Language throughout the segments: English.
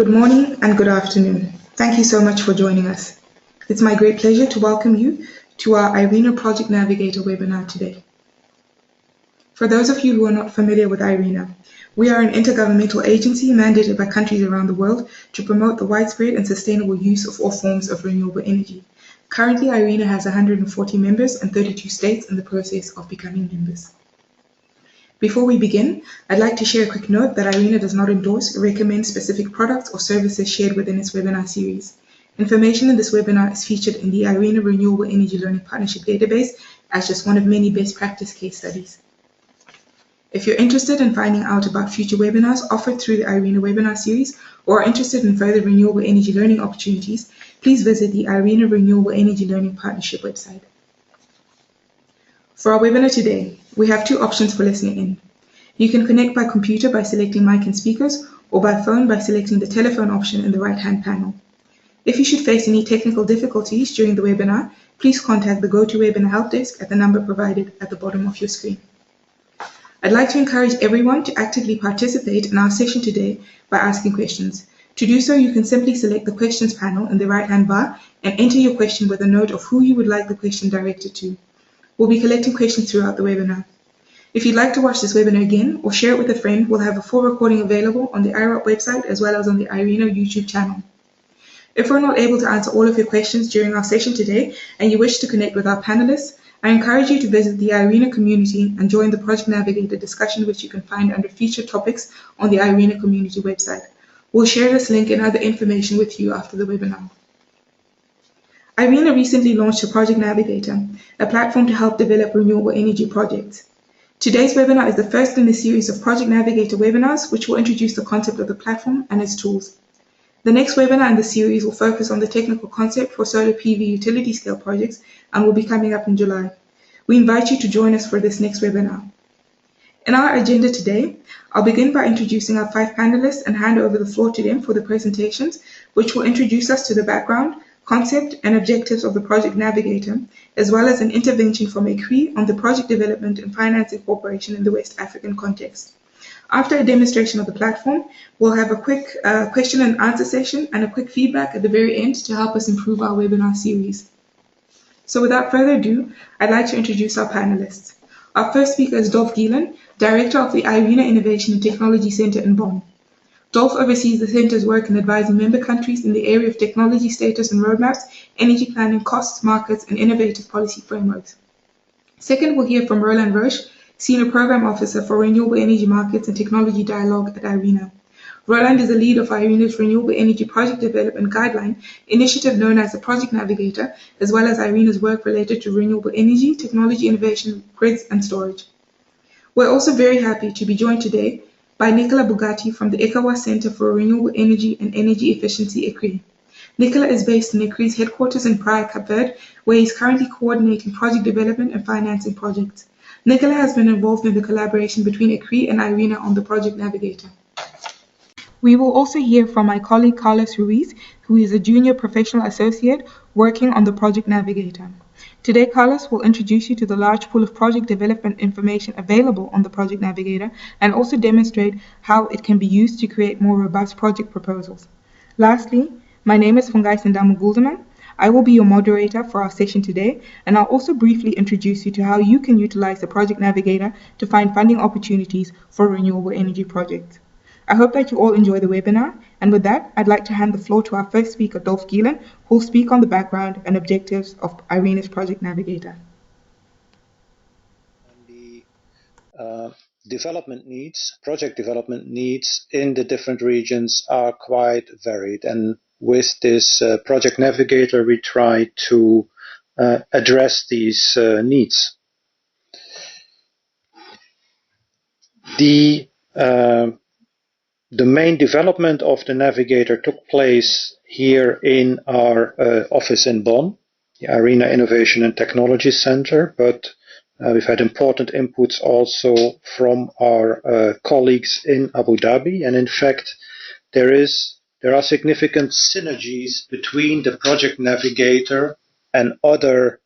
Good morning and good afternoon. Thank you so much for joining us. It's my great pleasure to welcome you to our IRENA Project Navigator webinar today. For those of you who are not familiar with IRENA, we are an intergovernmental agency mandated by countries around the world to promote the widespread and sustainable use of all forms of renewable energy. Currently, IRENA has 140 members and 32 states in the process of becoming members. Before we begin, I'd like to share a quick note that IRENA does not endorse or recommend specific products or services shared within its webinar series. Information in this webinar is featured in the IRENA Renewable Energy Learning Partnership database as just one of many best practice case studies. If you're interested in finding out about future webinars offered through the IRENA webinar series or are interested in further renewable energy learning opportunities, please visit the IRENA Renewable Energy Learning Partnership website. For our webinar today, we have two options for listening in. You can connect by computer by selecting mic and speakers, or by phone by selecting the telephone option in the right-hand panel. If you should face any technical difficulties during the webinar, please contact the GoToWebinar help desk at the number provided at the bottom of your screen. I'd like to encourage everyone to actively participate in our session today by asking questions. To do so, you can simply select the questions panel in the right-hand bar and enter your question with a note of who you would like the question directed to. We'll be collecting questions throughout the webinar. If you'd like to watch this webinar again or share it with a friend, we'll have a full recording available on the IROP website as well as on the IRENA YouTube channel. If we're not able to answer all of your questions during our session today and you wish to connect with our panelists, I encourage you to visit the IRENA community and join the Project Navigator discussion, which you can find under featured topics on the IRENA community website. We'll share this link and other information with you after the webinar. IRENA recently launched a Project Navigator, a platform to help develop renewable energy projects. Today's webinar is the first in a series of Project Navigator webinars, which will introduce the concept of the platform and its tools. The next webinar in the series will focus on the technical concept for solar PV utility scale projects and will be coming up in July. We invite you to join us for this next webinar. In our agenda today, I'll begin by introducing our 5 panelists and hand over the floor to them for the presentations, which will introduce us to the background, concept and objectives of the Project Navigator, as well as an intervention from ICRE on the project development and financing cooperation in the West African context. After a demonstration of the platform, we'll have a quick question and answer session and a quick feedback at the very end to help us improve our webinar series. So without further ado, I'd like to introduce our panelists. Our first speaker is Dolf Gielen, Director of the IRENA Innovation and Technology Center in Bonn. Dolf oversees the center's work in advising member countries in the area of technology status and roadmaps, energy planning, costs, markets, and innovative policy frameworks. Second, we'll hear from Roland Roche, Senior Program Officer for Renewable Energy Markets and Technology Dialogue at IRENA. Roland is the lead of IRENA's Renewable Energy Project Development Guideline initiative known as the Project Navigator, as well as IRENA's work related to renewable energy, technology innovation, grids, and storage. We're also very happy to be joined today by Nicola Bugatti from the ECOWAS Center for Renewable Energy and Energy Efficiency, ICRE. Nicola is based in ICRE's headquarters in Praia, Cape Verde, where he's currently coordinating project development and financing projects. Nicola has been involved in the collaboration between ICRE and IRENA on the Project Navigator. We will also hear from my colleague Carlos Ruiz, who is a junior professional associate working on the Project Navigator. Today, Carlos will introduce you to the large pool of project development information available on the Project Navigator and also demonstrate how it can be used to create more robust project proposals. Lastly, my name is Fungai Sendamu Guldeman. I will be your moderator for our session today, and I'll also briefly introduce you to how you can utilize the Project Navigator to find funding opportunities for renewable energy projects. I hope that you all enjoy the webinar, and with that, I'd like to hand the floor to our first speaker, Dolf Gielen, who will speak on the background and objectives of IRENA's Project Navigator. The project development needs in the different regions are quite varied, and with this Project Navigator, we try to address these needs. The main development of the Navigator took place here in our office in Bonn, the IRENA Innovation and Technology Center, but we've had important inputs also from our colleagues in Abu Dhabi, and in fact there are significant synergies between the Project Navigator and other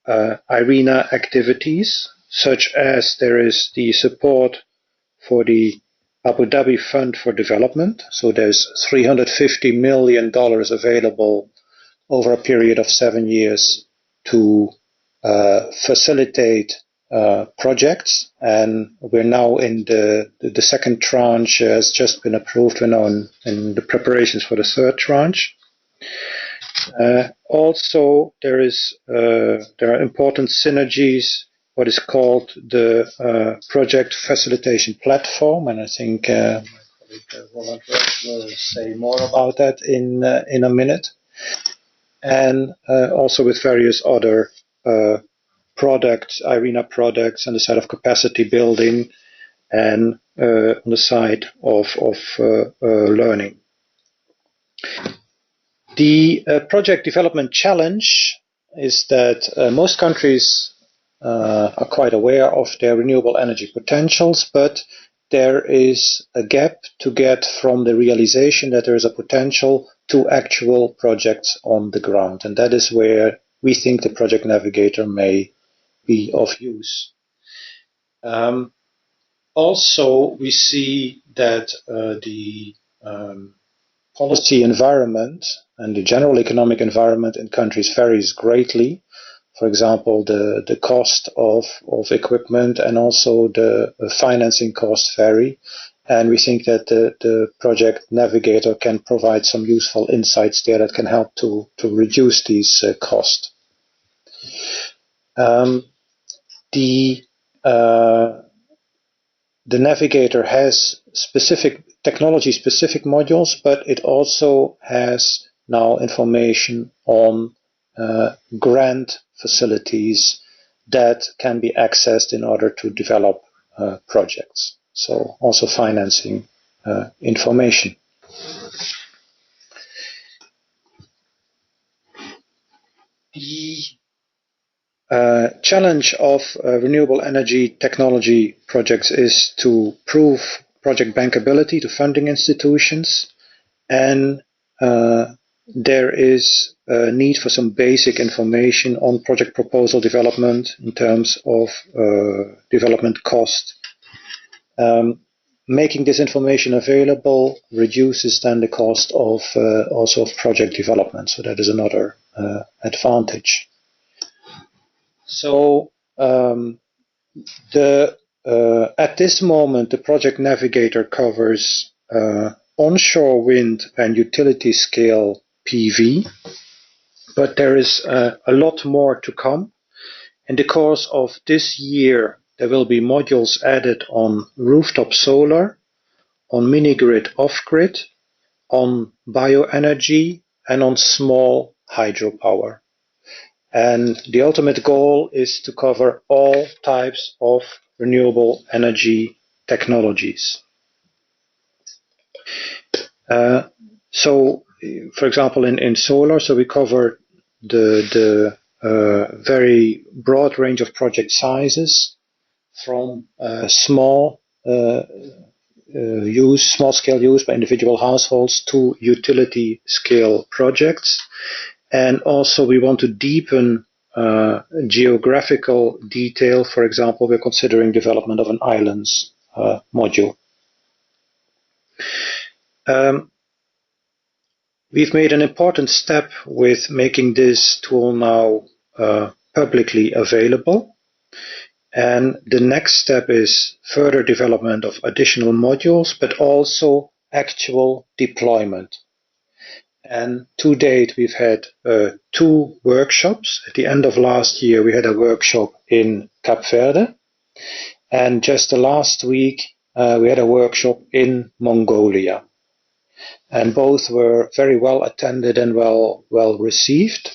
IRENA activities, such as there is the support for the Abu Dhabi Fund for Development. So there's $350 million available over a period of 7 years to facilitate projects. And we're now in the second tranche has just been approved. We're now in the preparations for the third tranche. Also, there are important synergies, what is called the Project Facilitation Platform, and I think my colleague Roland Rösch will say more about that in a minute. And also with various other products, IRENA products, on the side of capacity building and on the side of learning. The project development challenge is that most countries are quite aware of their renewable energy potentials, but there is a gap to get from the realization that there is a potential to actual projects on the ground. And that is where we think the Project Navigator may be of use. Also, we see that the policy environment and the general economic environment in countries varies greatly. For example, the cost of equipment and also the financing costs vary. And we think that the Project Navigator can provide some useful insights there that can help to reduce these costs. The Navigator has technology-specific modules, but it also has now information on grant facilities that can be accessed in order to develop projects. So also financing information. The challenge of renewable energy technology projects is to prove project bankability to funding institutions, and there is a need for some basic information on project proposal development in terms of development cost. Making this information available reduces then the cost of also of project development, so that is another advantage. So at this moment, the Project Navigator covers onshore wind and utility scale PV, but there is a lot more to come. In the course of this year, there will be modules added on rooftop solar, on mini-grid off-grid, on bioenergy, and on small hydropower. And the ultimate goal is to cover all types of renewable energy technologies. So, for example, in solar, so we cover the very broad range of project sizes, from small scale use by individual households to utility scale projects. And also we want to deepen geographical detail. For example, we're considering development of an islands module. We've made an important step with making this tool now publicly available. And the next step is further development of additional modules, but also actual deployment. And to date, we've had 2 workshops. At the end of last year, we had a workshop in Cape Verde. And just the last week, we had a workshop in Mongolia. And both were very well attended and well received.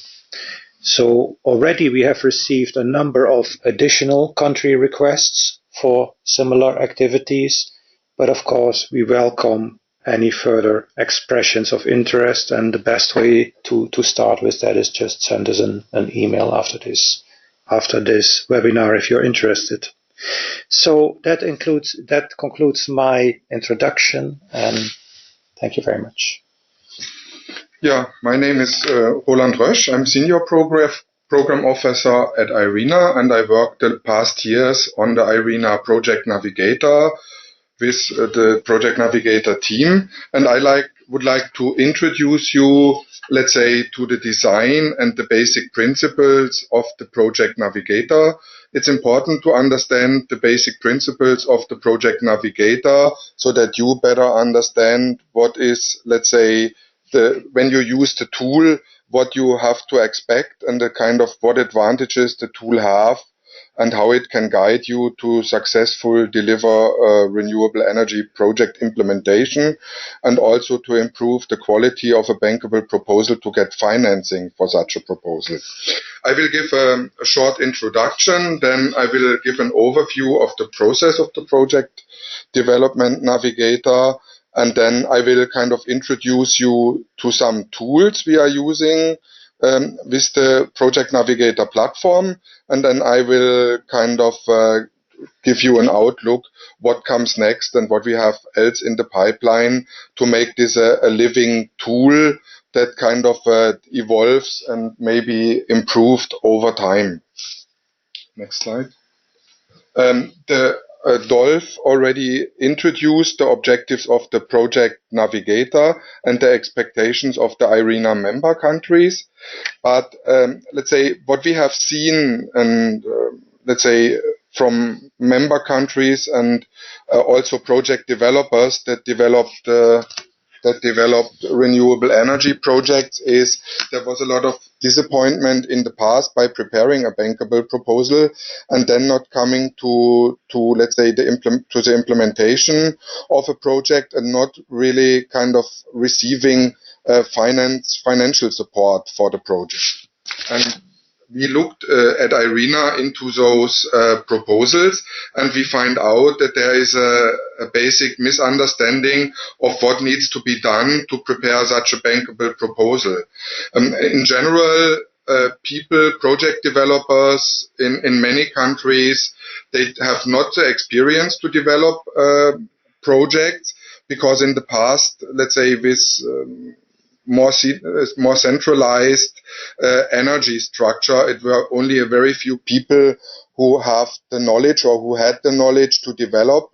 So already we have received a number of additional country requests for similar activities. But of course, we welcome any further expressions of interest, and the best way to start with that is just send us an email after this webinar if you're interested. So that concludes my introduction, and thank you very much. Yeah, my name is Roland Rösch. I'm Senior Program Officer at IRENA, and I worked the past years on the IRENA Project Navigator with the Project Navigator team, and I would like to introduce you, let's say, to the design and the basic principles of the Project Navigator. It's important to understand the basic principles of the Project Navigator so that you better understand what is, let's say, when you use the tool, what you have to expect and the kind of what advantages the tool have, and how it can guide you to successful deliver renewable energy project implementation, and also to improve the quality of a bankable proposal to get financing for such a proposal. I will give a short introduction, then I will give an overview of the process of the Project Development Navigator, and then I will kind of introduce you to some tools we are using with the Project Navigator platform, and then I will kind of give you an outlook what comes next and what we have else in the pipeline to make this a living tool that kind of evolves and maybe improved over time. Next slide. Dolph already introduced the objectives of the Project Navigator and the expectations of the IRENA member countries. But let's say what we have seen, and let's say from member countries and also project developers that developed renewable energy projects, is there was a lot of disappointment in the past by preparing a bankable proposal and then not coming to let's say the implementation of a project and not really kind of receiving financial support for the project. And we looked at IRENA into those proposals, and we find out that there is a basic misunderstanding of what needs to be done to prepare such a bankable proposal. In general, project developers in many countries, they have not the experience to develop projects, because in the past, let's say with more centralized energy structure, it were only a very few people who have the knowledge or who had the knowledge to develop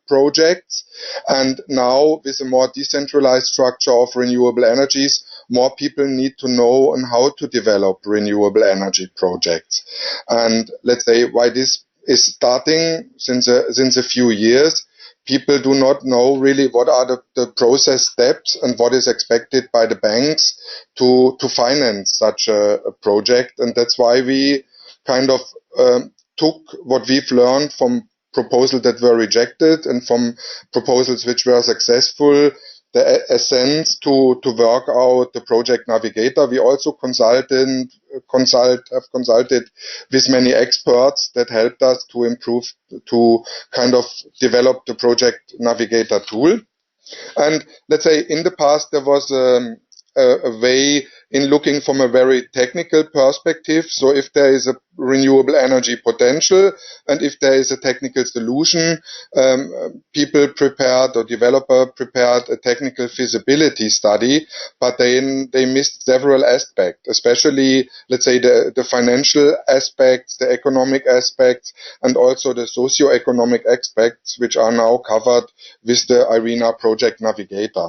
projects. And now with a more decentralized structure of renewable energies, more people need to know on how to develop renewable energy projects. And let's say why this is starting since a few years. People do not know really what are the process steps and what is expected by the banks to finance such a project. And that's why we kind of took what we've learned from proposals that were rejected and from proposals which were successful, the essence to work out the Project Navigator. We also have consulted with many experts that helped us to improve, to kind of develop the Project Navigator tool. And let's say in the past there was a way in looking from a very technical perspective. So if there is a renewable energy potential and if there is a technical solution, people prepared or developer prepared a technical feasibility study, but then they missed several aspects, especially let's say the financial aspects, the economic aspects, and also the socio-economic aspects, which are now covered with the IRENA Project Navigator.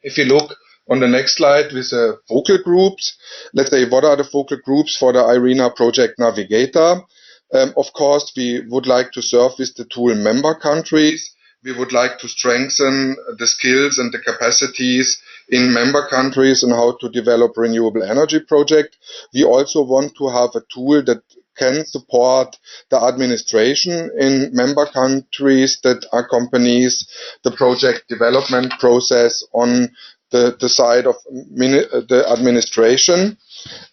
If you look on the next slide with the focal groups, let's say what are the focal groups for the IRENA Project Navigator? Of course, we would like to serve with the tool member countries. We would like to strengthen the skills and the capacities in member countries on how to develop renewable energy projects. We also want to have a tool that can support the administration in member countries that accompanies the project development process on the side of the administration.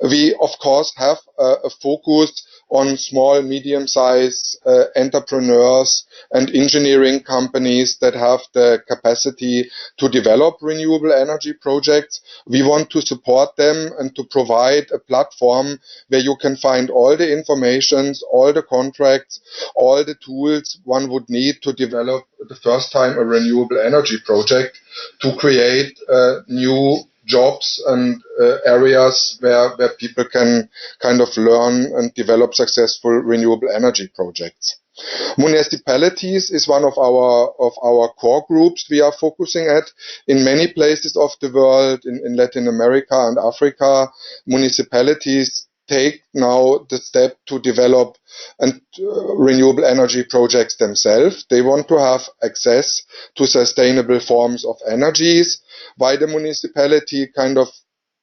We, of course, have a focus on small, medium-sized entrepreneurs and engineering companies that have the capacity to develop renewable energy projects. We want to support them and to provide a platform where you can find all the information, all the contracts, all the tools one would need to develop the first time a renewable energy project, to create new jobs and areas where people can kind of learn and develop successful renewable energy projects. Municipalities is one of our core groups we are focusing at. In many places of the world, in Latin America and Africa, municipalities take now the step to develop renewable energy projects themselves. They want to have access to sustainable forms of energies. Why the municipality kind of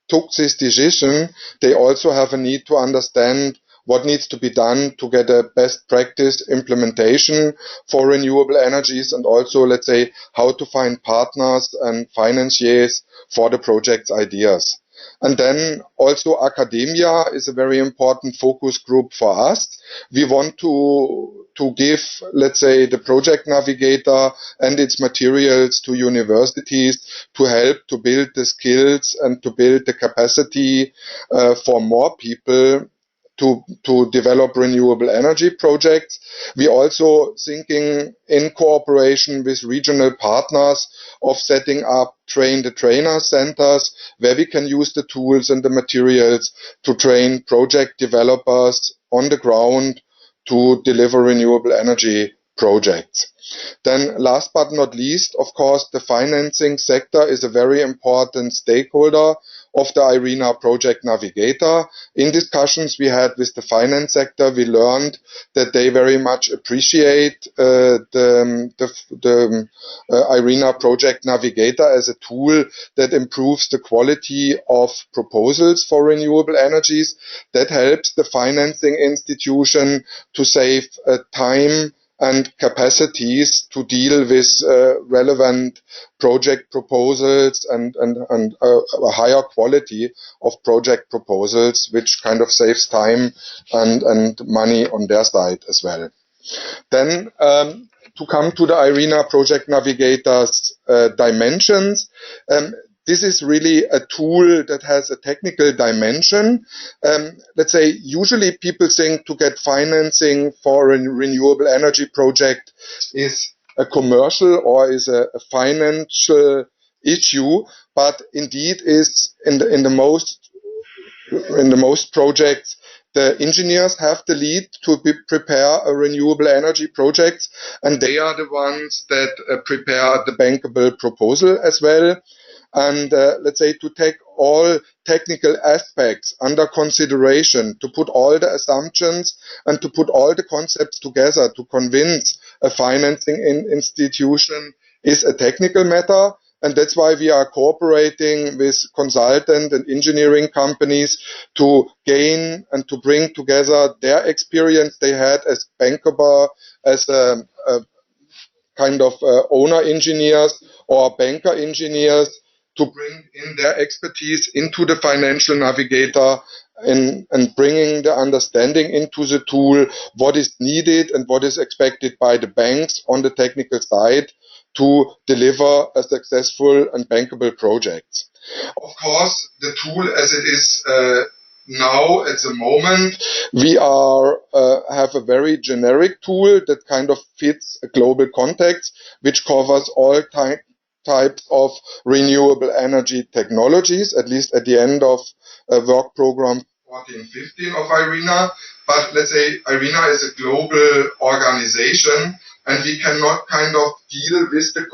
took this decision, they also have a need to understand what needs to be done to get a best practice implementation for renewable energies, and also, let's say, how to find partners and financiers for the project's ideas. And then also academia is a very important focus group for us. We want to give, let's say, the project navigator and its materials to universities to help to build the skills and to build the capacity for more people to develop renewable energy projects. We also thinking in cooperation with regional partners of setting up train-the-trainer centers where we can use the tools and the materials to train project developers on the ground to deliver renewable energy projects. Then last but not least, of course, the financing sector is a very important stakeholder of the IRENA Project Navigator. In discussions we had with the finance sector, we learned that they very much appreciate the IRENA Project Navigator as a tool that improves the quality of proposals for renewable energies, that helps the financing institution to save time and capacities to deal with relevant project proposals and a higher quality of project proposals, which kind of saves time and money on their side as well. Then to come to the IRENA Project Navigator's dimensions, this is really a tool that has a technical dimension. Let's say usually people think to get financing for a renewable energy project is a commercial or is a financial issue, but indeed is in the most projects the engineers have the lead to prepare a renewable energy project, and they are the ones that prepare the bankable proposal as well. And let's say to take all technical aspects under consideration, to put all the assumptions and to put all the concepts together to convince a financing institution is a technical matter. And that's why we are cooperating with consultant and engineering companies to gain and to bring together their experience they had as bankable, as a kind of owner engineers or banker engineers, to bring in their expertise into the financial navigator and bringing the understanding into the tool, what is needed and what is expected by the banks on the technical side to deliver a successful and bankable project. Of course, the tool as it is now at the moment, we have a very generic tool that kind of fits a global context, which covers all types of renewable energy technologies, at least at the end of work program 14-15 of IRENA. But let's say IRENA is a global organization, and we cannot kind of deal with the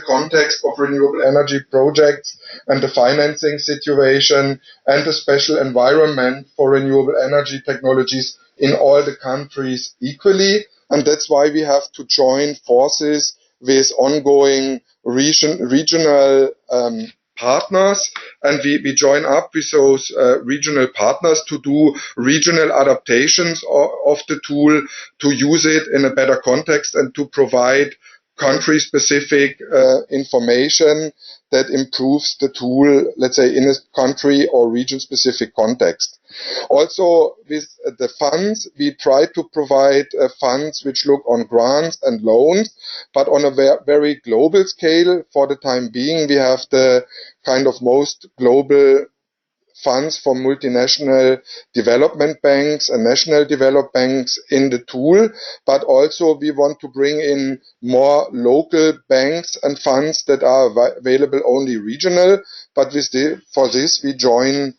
context of renewable energy projects and the financing situation and the special environment for renewable energy technologies in all the countries equally. And that's why we have to join forces with ongoing regional partners, and we join up with those regional partners to do regional adaptations of the tool, to use it in a better context and to provide country-specific information that improves the tool, let's say, in a country or region-specific context. Also, with the funds, we try to provide funds which look on grants and loans, but on a very global scale. For the time being, we have the kind of most global funds for multinational development banks and national development banks in the tool, but also we want to bring in more local banks and funds that are available only regional, but for this we join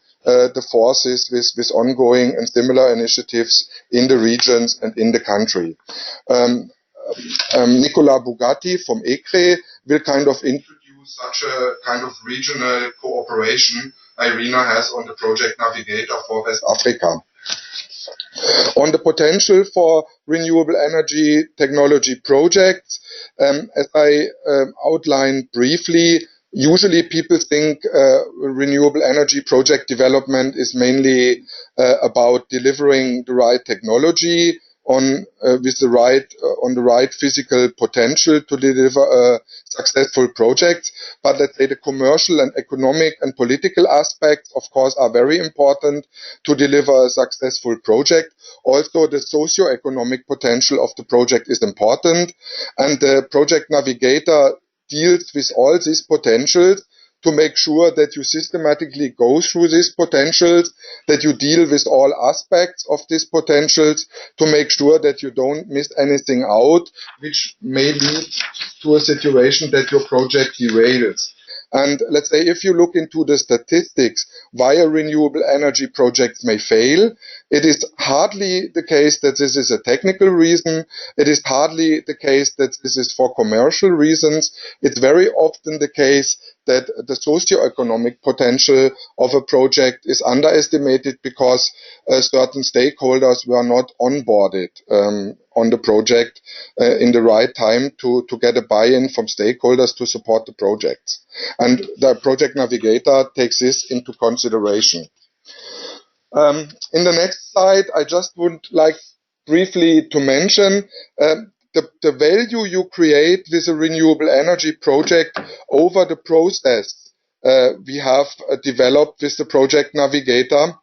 the forces with ongoing and similar initiatives in the regions and in the country. Nicolas Bugatti from ECRE will kind of introduce such a kind of regional cooperation IRENA has on the Project Navigator for West Africa. On the potential for renewable energy technology projects, as I outlined briefly, usually people think renewable energy project development is mainly about delivering the right technology on the right physical potential to deliver a successful project. But let's say the commercial and economic and political aspects, of course, are very important to deliver a successful project. Also, the socio-economic potential of the project is important, and the Project Navigator deals with all these potentials to make sure that you systematically go through these potentials, that you deal with all aspects of these potentials to make sure that you don't miss anything out, which may lead to a situation that your project derails. And let's say if you look into the statistics why a renewable energy project may fail, it is hardly the case that this is a technical reason. It is hardly the case that this is for commercial reasons. It's very often the case that the socio-economic potential of a project is underestimated because certain stakeholders were not onboarded on the project in the right time to get a buy-in from stakeholders to support the projects. And the Project Navigator takes this into consideration. In the next slide, I just would like briefly to mention the value you create with a renewable energy project over the process we have developed with the Project Navigator.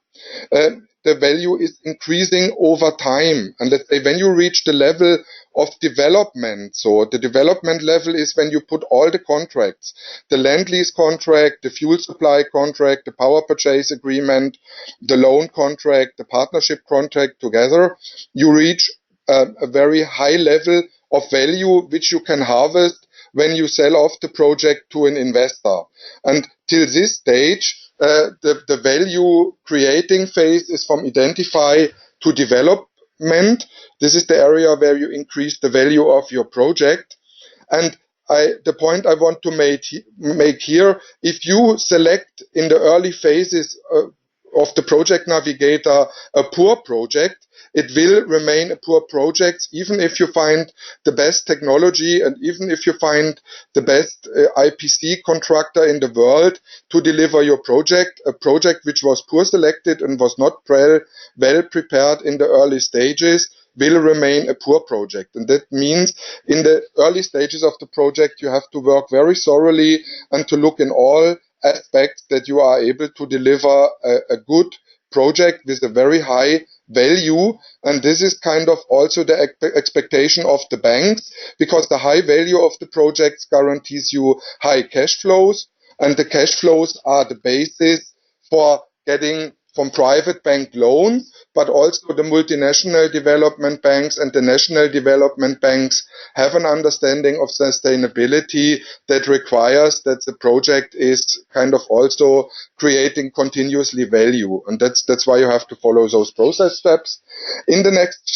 The value is increasing over time. And let's say when you reach the level of development, so the development level is when you put all the contracts, the land lease contract, the fuel supply contract, the power purchase agreement, the loan contract, the partnership contract together, you reach a very high level of value which you can harvest when you sell off the project to an investor. And till this stage, the value creating phase is from identify to development. This is the area where you increase the value of your project. And the point I want to make here, if you select in the early phases of the Project Navigator a poor project, it will remain a poor project even if you find the best technology and even if you find the best IPC contractor in the world to deliver your project. A project which was poor selected and was not well prepared in the early stages will remain a poor project. And that means in the early stages of the project you have to work very thoroughly and to look in all aspects that you are able to deliver a good project with a very high value. And this is kind of also the expectation of the banks, because the high value of the projects guarantees you high cash flows, and the cash flows are the basis for getting from private bank loans, but also the multinational development banks and the national development banks have an understanding of sustainability that requires that the project is kind of also creating continuously value. And that's why you have to follow those process steps. In the next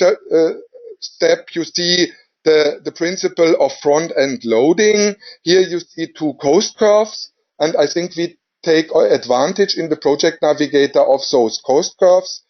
step, you see the principle of front-end loading. Here you see two cost curves, and I think we take advantage in the Project Navigator of those cost curves.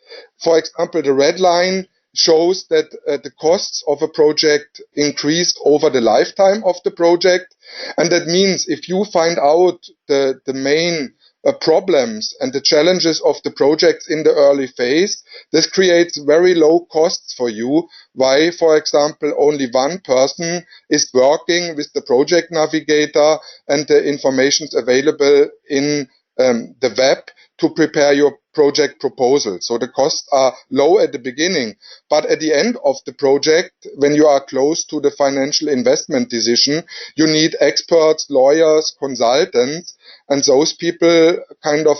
For example, the red line shows that the costs of a project increase over the lifetime of the project. And that means if you find out the main problems and the challenges of the projects in the early phase, this creates very low costs for you. Why, for example, only one person is working with the Project Navigator and the information available in the web to prepare your project proposal. So the costs are low at the beginning, but at the end of the project, when you are close to the financial investment decision, you need experts, lawyers, consultants, and those people kind of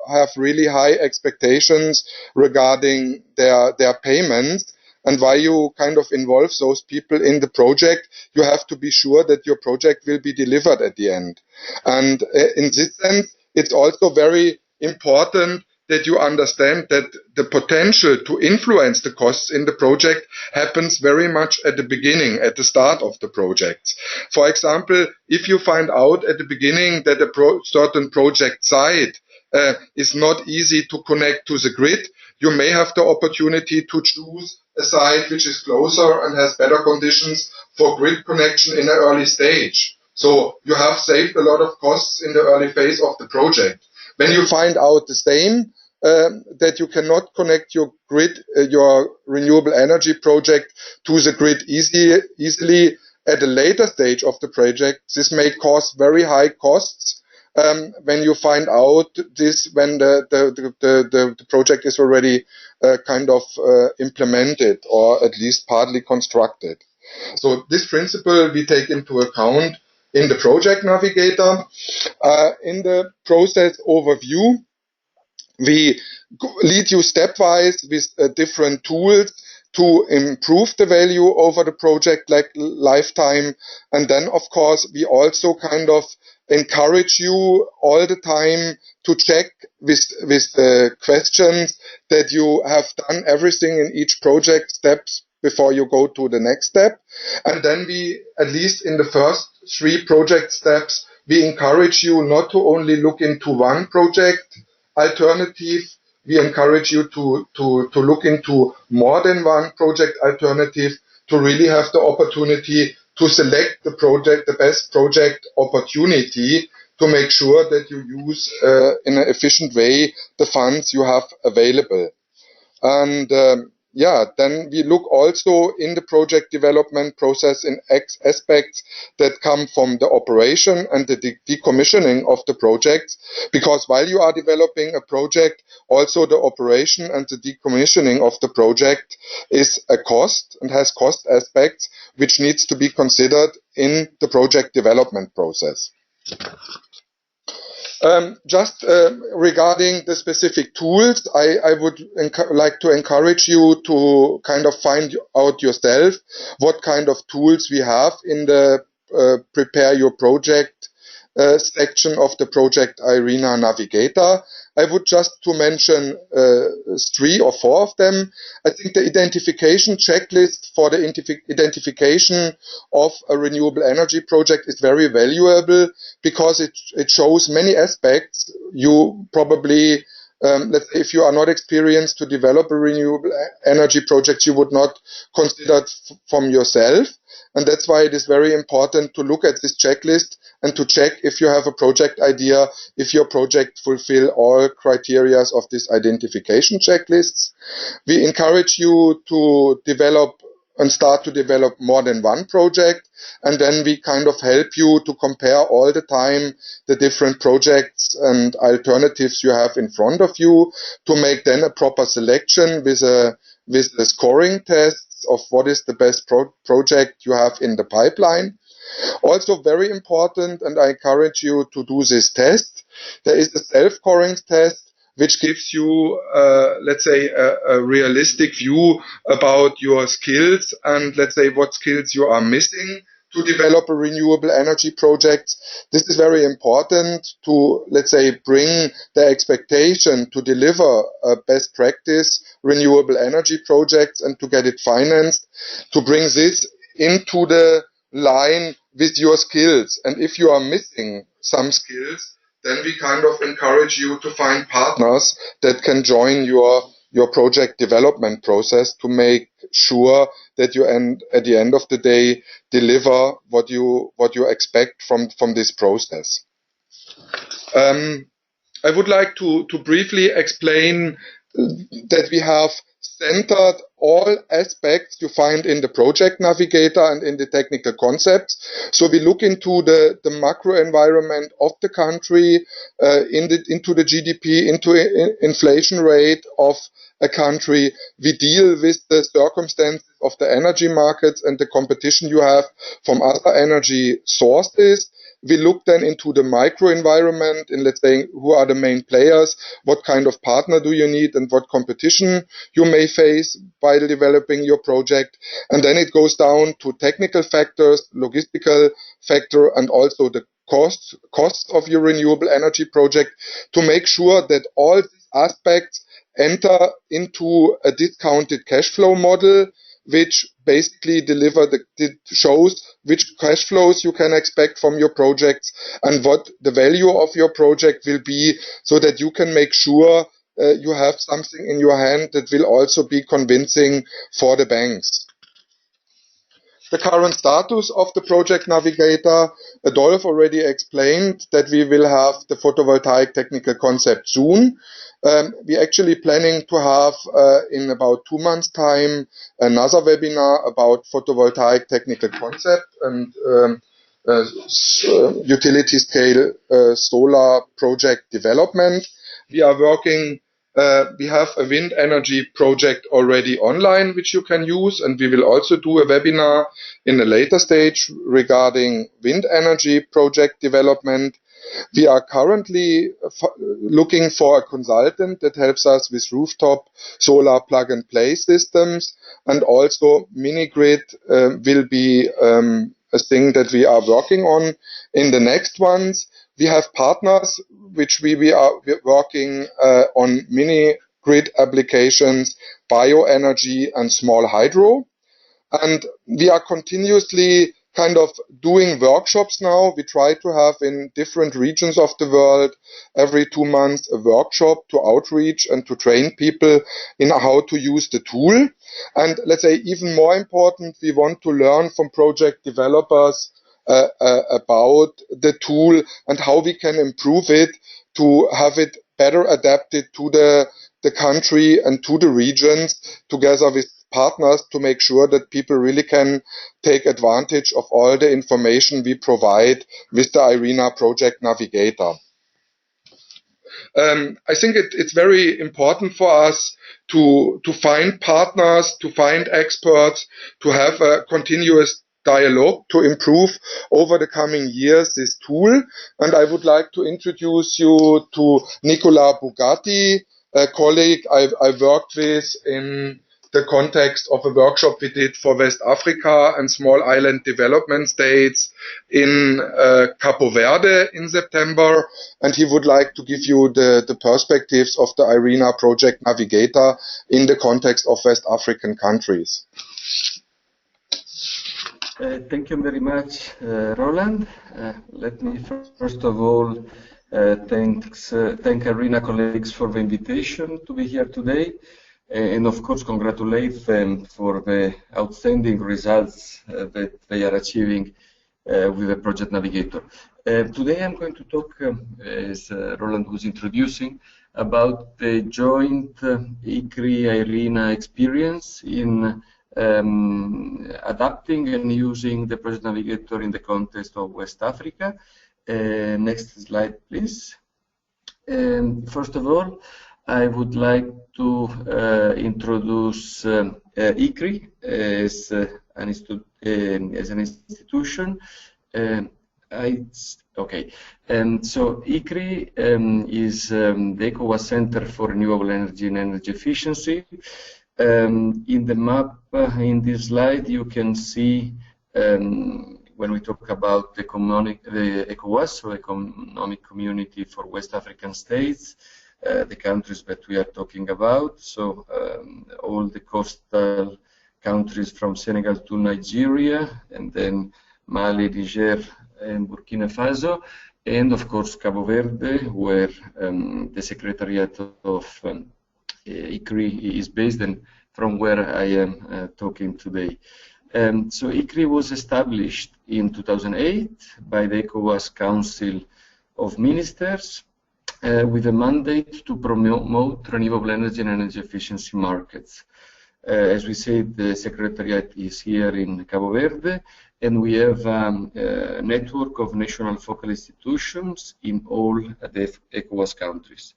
have really high expectations regarding their payments. And why you kind of involve those people in the project, you have to be sure that your project will be delivered at the end. And in this sense, it's also very important that you understand that the potential to influence the costs in the project happens very much at the beginning, at the start of the project. For example, if you find out at the beginning that a certain project site is not easy to connect to the grid, you may have the opportunity to choose a site which is closer and has better conditions for grid connection in an early stage. So you have saved a lot of costs in the early phase of the project. When you find out the same, that you cannot connect your grid, your renewable energy project to the grid easily at a later stage of the project, this may cause very high costs when you find out this when the project is already implemented or at least partly constructed. So this principle we take into account in the Project Navigator. In the process overview, we lead you stepwise with different tools to improve the value over the project lifetime. And then, of course, we also encourage you all the time to check with the questions that you have done everything in each project steps before you go to the next step. And then we, at least in the first 3 project steps, we encourage you not to only look into one project alternative. We encourage you to look into more than one project alternative to really have the opportunity to select the best project opportunity to make sure that you use in an efficient way the funds you have available. And then we look also in the project development process in aspects that come from the operation and the decommissioning of the project, because while you are developing a project, also the operation and the decommissioning of the project is a cost and has cost aspects which needs to be considered in the project development process. Regarding the specific tools, I would like to encourage you to find out yourself what kind of tools we have in the Prepare Your Project section of the project IRENA Navigator. I would just to mention 3 or 4 of them. I think the identification checklist for the identification of a renewable energy project is very valuable because it shows many aspects. You probably, let's say if you are not experienced to develop a renewable energy project, you would not consider it from yourself. And that's why it is very important to look at this checklist and to check if you have a project idea, if your project fulfill all criteria of this identification checklists. We encourage you to develop and start to develop more than one project, and then we help you to compare all the time the different projects and alternatives you have in front of you to make then a proper selection with the scoring tests of what is the best project you have in the pipeline. Also very important, and I encourage you to do this test, there is a self-scoring test which gives you, let's say, a realistic view about your skills and, let's say, what skills you are missing to develop a renewable energy project. This is very important to, let's say, bring the expectation to deliver a best practice renewable energy projects and to get it financed, to bring this into the line with your skills. And if you are missing some skills, then we encourage you to find partners that can join your project development process to make sure that you at the end of the day deliver what you expect from this process. I would like to briefly explain that we have centered all aspects you find in the Project Navigator and in the technical concepts. So we look into the macro environment of the country, into the GDP, into inflation rate of a country. We deal with the circumstances of the energy markets and the competition you have from other energy sources. We look then into the microenvironment and let's say who are the main players, what kind of partner do you need and what competition you may face while developing your project. And then it goes down to technical factors, logistical factor, and also the costs of your renewable energy project to make sure that all these aspects enter into a discounted cash flow model, which basically shows which cash flows you can expect from your projects and what the value of your project will be, so that you can make sure you have something in your hand that will also be convincing for the banks. The current status of the Project Navigator, Adolf already explained that we will have the photovoltaic technical concept soon. We're actually planning to have in about 2 months' time another webinar about photovoltaic technical concept and utility scale solar project development. We are working. We have a wind energy project already online, which you can use, and we will also do a webinar in a later stage regarding wind energy project development. We are currently looking for a consultant that helps us with rooftop solar plug-and-play systems, and also mini-grid will be a thing that we are working on in the next ones. We have partners which we are working on mini-grid applications, bioenergy and small hydro. And we are continuously kind of doing workshops now. We try to have in different regions of the world every 2 months a workshop to outreach and to train people in how to use the tool. And let's say even more important, we want to learn from project developers about the tool and how we can improve it to have it better adapted to the country and to the regions, together with partners, to make sure that people really can take advantage of all the information we provide with the IRENA Project Navigator. I think it's very important for us to find partners, to find experts, to have a continuous dialogue to improve over the coming years this tool. And I would like to introduce you to Nicolas Bugatti, a colleague I worked with in the context of a workshop we did for West Africa and small island development states in Cabo Verde in September, and he would like to give you the perspectives of the IRENA Project Navigator in the context of West African countries. Thank you very much, Roland. Let me first of all thank IRENA colleagues for the invitation to be here today, and of course congratulate them for the outstanding results that they are achieving with the Project Navigator. Today I'm going to talk, as Roland was introducing, about the joint ICRI-IRENA experience in adapting and using the Project Navigator in the context of West Africa. Next slide, please. First of all, I would like to introduce ICRI as an institution. So ICRI is the ECOWAS Center for Renewable Energy and Energy Efficiency. In the map in this slide, you can see when we talk about the ECOWAS, so Economic Community for West African States, the countries that we are talking about. So all the coastal countries from Senegal to Nigeria, and then Mali, Niger, and Burkina Faso, and of course Cabo Verde, where the Secretariat of ICRI is based, and from where I am talking today. So ICRI was established in 2008 by the ECOWAS Council of Ministers with a mandate to promote renewable energy and energy efficiency markets. As we said, the Secretariat is here in Cabo Verde, and we have a network of national focal institutions in all the ECOWAS countries.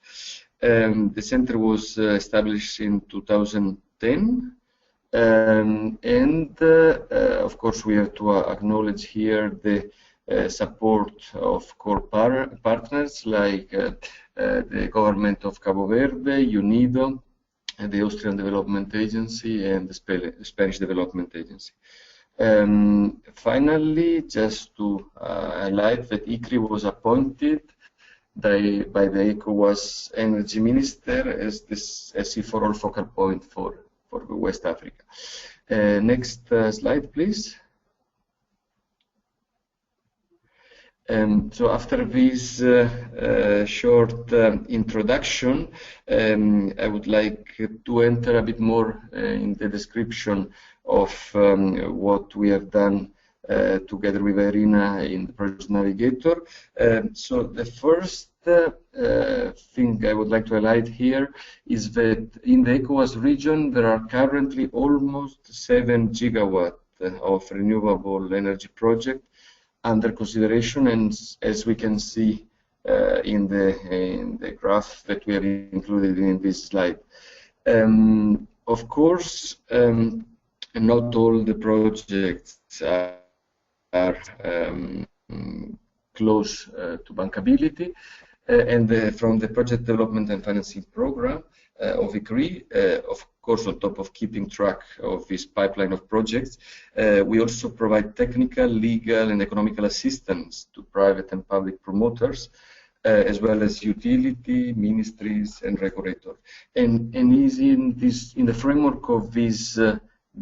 The center was established in 2010, and of course we have to acknowledge here the support of core partners like the government of Cabo Verde, UNIDO, the Austrian Development Agency, and the Spanish Development Agency. Finally, just to highlight that ICRI was appointed by the ECOWAS Energy Minister as this C4all focal point for West Africa. Next slide, please. So after this short introduction, I would like to enter a bit more in the description of what we have done together with IRENA in the Project Navigator. So the first thing I would like to highlight here is that in the ECOWAS region there are currently almost 7 gigawatts of renewable energy projects under consideration, and as we can see in the graph that we have included in this slide. Of course, not all the projects are close to bankability, and from the Project Development and Financing Program of ICRI, of course, on top of keeping track of this pipeline of projects, we also provide technical, legal, and economical assistance to private and public promoters, as well as utility, ministries, and regulators. And is in the framework of this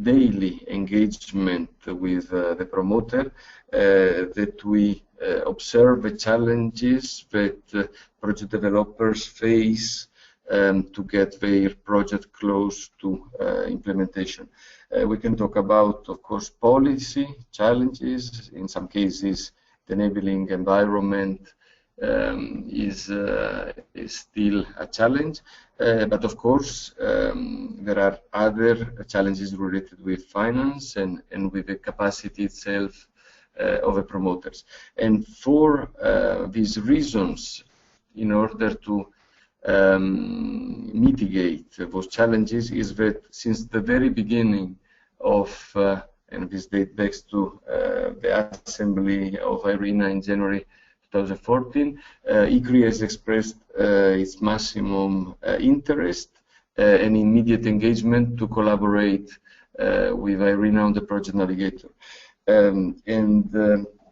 daily engagement with the promoter that we observe the challenges that project developers face to get their project close to implementation. We can talk about, of course, policy challenges. In some cases, the enabling environment is still a challenge, but of course there are other challenges related with finance and with the capacity itself of the promoters. And for these reasons, in order to mitigate those challenges, is that since the very beginning of and this date back to the assembly of IRENA in January 2014, ICRI has expressed its maximum interest and immediate engagement to collaborate with IRENA on the Project Navigator.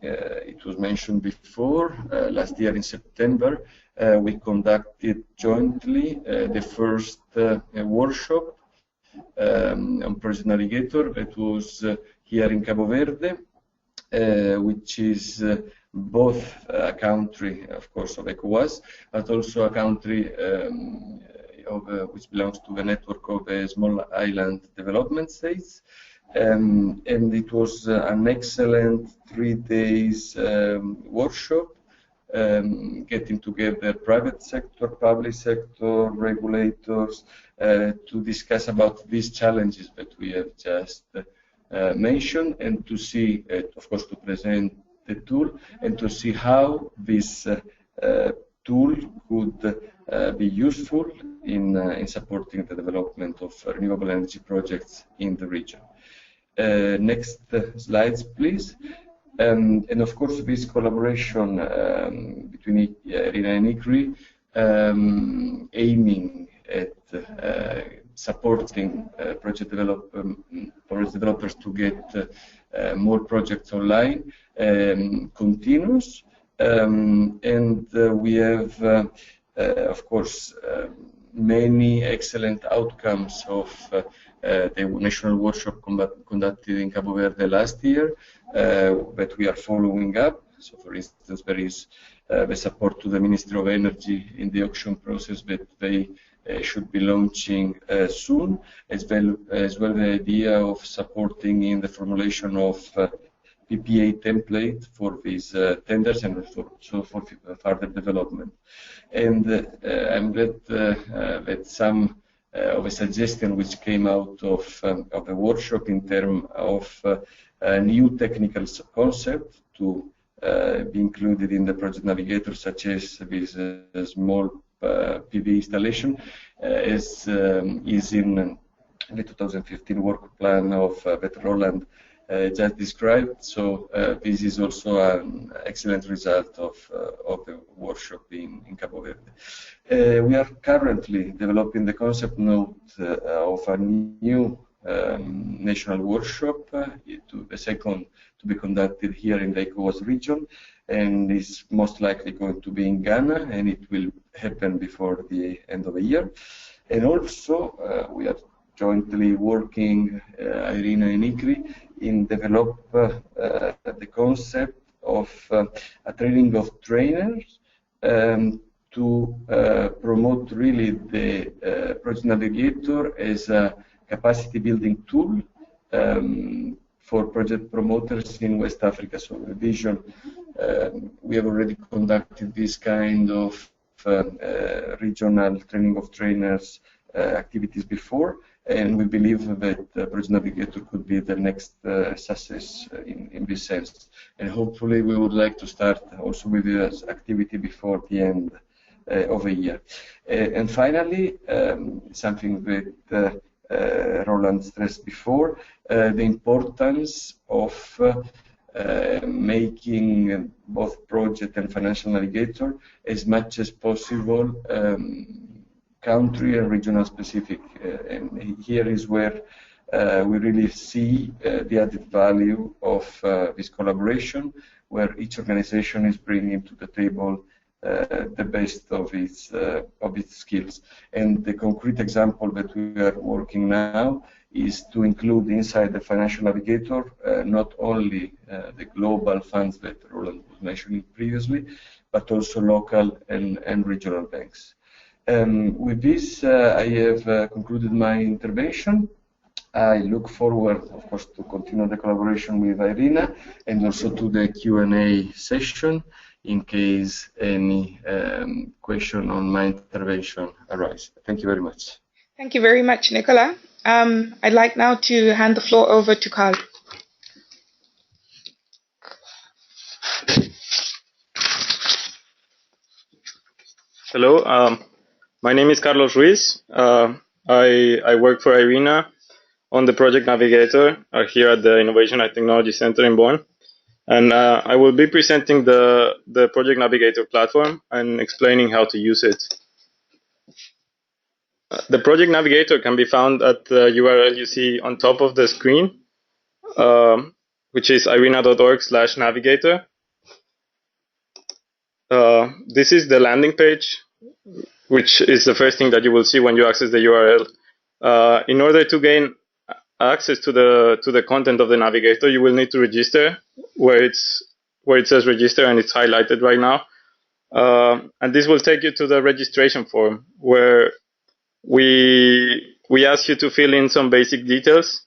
It was mentioned before, last year in September, we conducted jointly the first workshop on Project Navigator. That was here in Cabo Verde, which is both a country, of course, of ECOWAS, but also a country which belongs to the network of small island development states. And it was an excellent 3 days workshop, getting together private sector, public sector, regulators, to discuss about these challenges that we have just mentioned, and to see, of course, to present the tool and to see how this tool could be useful in supporting the development of renewable energy projects in the region. Next slides, please. And of course, this collaboration between IRENA and ICRI, aiming at supporting project developers to get more projects online, continues, and we have, of course, many excellent outcomes of the national workshop conducted in Cabo Verde last year that we are following up. So, for instance, there is the support to the Ministry of Energy in the auction process that they should be launching soon, as well the idea of supporting in the formulation of PPA template for these tenders and also for further development. And I'm glad that some of a suggestion which came out of the workshop in terms of a new technical concept to be included in the Project Navigator, such as this small PV installation, is in the 2015 work plan of that Roland just described. So this is also an excellent result of the workshop in Cabo Verde. We are currently developing the concept note of a new national workshop, the second to be conducted here in the ECOWAS region, and is most likely going to be in Ghana, and it will happen before the end of the year. And also, we are jointly working, IRENA and ICRI, in develop the concept of a training of trainers to promote really the Project Navigator as a capacity building tool for project promoters in West Africa. So the vision, we have already conducted this kind of regional training of trainers activities before, and we believe that Project Navigator could be the next success in this sense. And hopefully we would like to start also with this activity before the end of a year. And finally, something that Roland stressed before, the importance of making both project and financial navigator as much as possible country and regional specific. And here is where we really see the added value of this collaboration, where each organization is bringing to the table the best of its skills. And the concrete example that we are working now is to include inside the financial navigator not only the global funds that Roland was mentioning previously, but also local and regional banks. With this, I have concluded my intervention. I look forward, of course, to continue the collaboration with IRENA and also to the Q&A session in case any question on my intervention arise. Thank you very much. Thank you very much, Nicola. I'd like now to hand the floor over to Carl. Hello, my name is Carlos Ruiz. I work for IRENA on the Project Navigator here at the Innovation and Technology Center in Bonn. And I will be presenting the Project Navigator platform and explaining how to use it. The Project Navigator can be found at the URL you see on top of the screen, which is irena.org/navigator. This is the landing page, which is the first thing that you will see when you access the URL. In order to gain access to the content of the navigator, you will need to register where it says register, and it's highlighted right now. And this will take you to the registration form, where we ask you to fill in some basic details,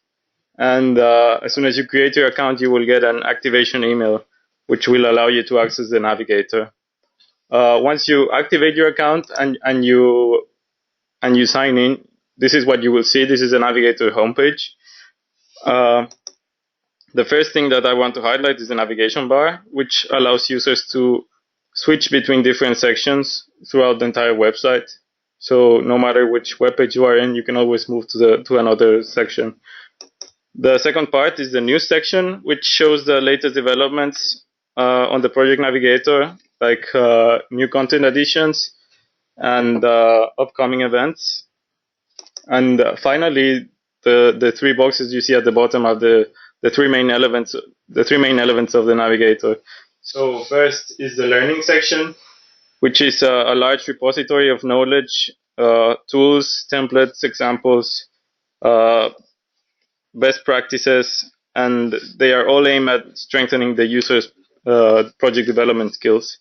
and as soon as you create your account, you will get an activation email, which will allow you to access the navigator. Once you activate your account and you sign in, this is what you will see. This is the navigator homepage. The first thing that I want to highlight is the navigation bar, which allows users to switch between different sections throughout the entire website. So no matter which webpage you are in, you can always move to another section. The second part is the news section, which shows the latest developments on the Project Navigator, like new content additions and upcoming events. And finally, the three boxes you see at the bottom are the three main elements of the navigator. So first is the learning section, which is a large repository of knowledge, tools, templates, examples, best practices, and they are all aimed at strengthening the user's project development skills.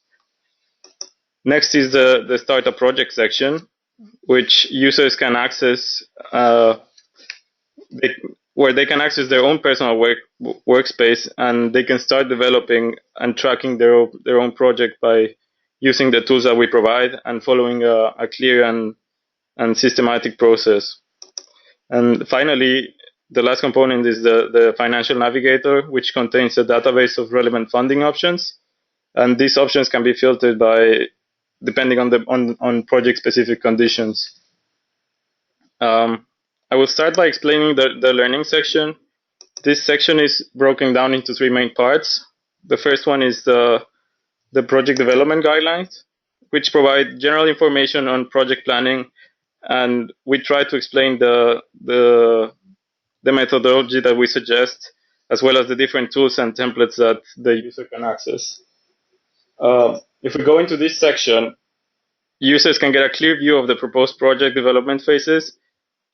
Next is the Start a Project section, which users can access, where they can access their own personal workspace, and they can start developing and tracking their own project by using the tools that we provide and following a clear and systematic process. And finally, the last component is the Financial Navigator, which contains a database of relevant funding options, and these options can be filtered depending on project-specific conditions. I will start by explaining the learning section. This section is broken down into three main parts. The first one is the project development guidelines, which provide general information on project planning, and we try to explain the the methodology that we suggest, as well as the different tools and templates that the user can access. If we go into this section, users can get a clear view of the proposed project development phases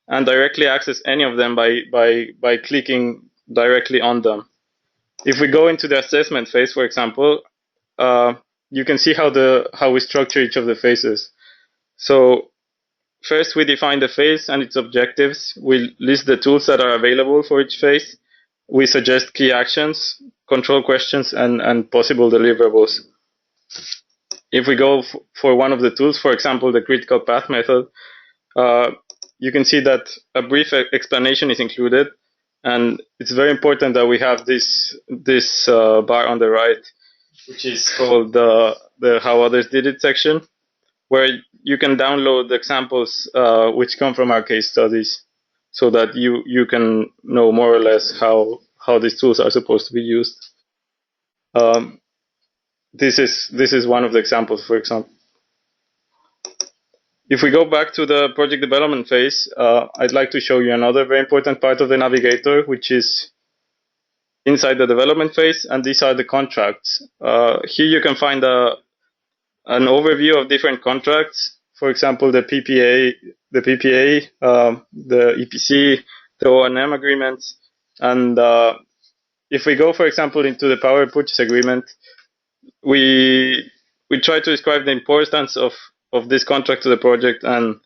and directly access any of them by clicking directly on them. If we go into the assessment phase, for example, you can see how we structure each of the phases. So first, we define the phase and its objectives. We list the tools that are available for each phase. We suggest key actions, control questions, and possible deliverables. If we go for one of the tools, for example, the critical path method, you can see that a brief explanation is included. And it's very important that we have this bar on the right, which is called the How Others Did It section, where you can download the examples which come from our case studies, so that you can know more or less how these tools are supposed to be used. This is one of the examples, for example. If we go back to the project development phase, I'd like to show you another very important part of the navigator, which is inside the development phase, and these are the contracts. Here you can find an overview of different contracts. For example, the PPA, the EPC, the O&M agreements, and if we go, for example, into the power purchase agreement, we try to describe the importance of this contract to the project. And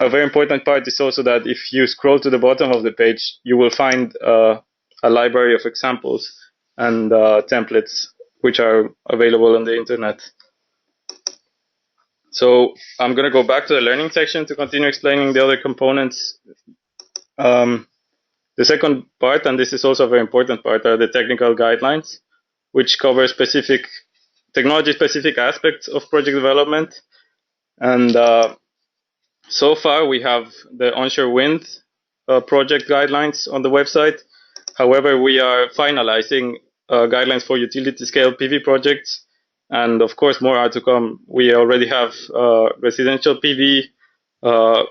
a very important part is also that if you scroll to the bottom of the page, you will find a library of examples and templates which are available on the internet. So I'm going to go back to the learning section to continue explaining the other components. The second part, and this is also a very important part, are the technical guidelines, which cover technology-specific aspects of project development. And so far, we have the onshore wind project guidelines on the website. However, we are finalizing guidelines for utility-scale PV projects. And of course, more are to come. We already have residential PV,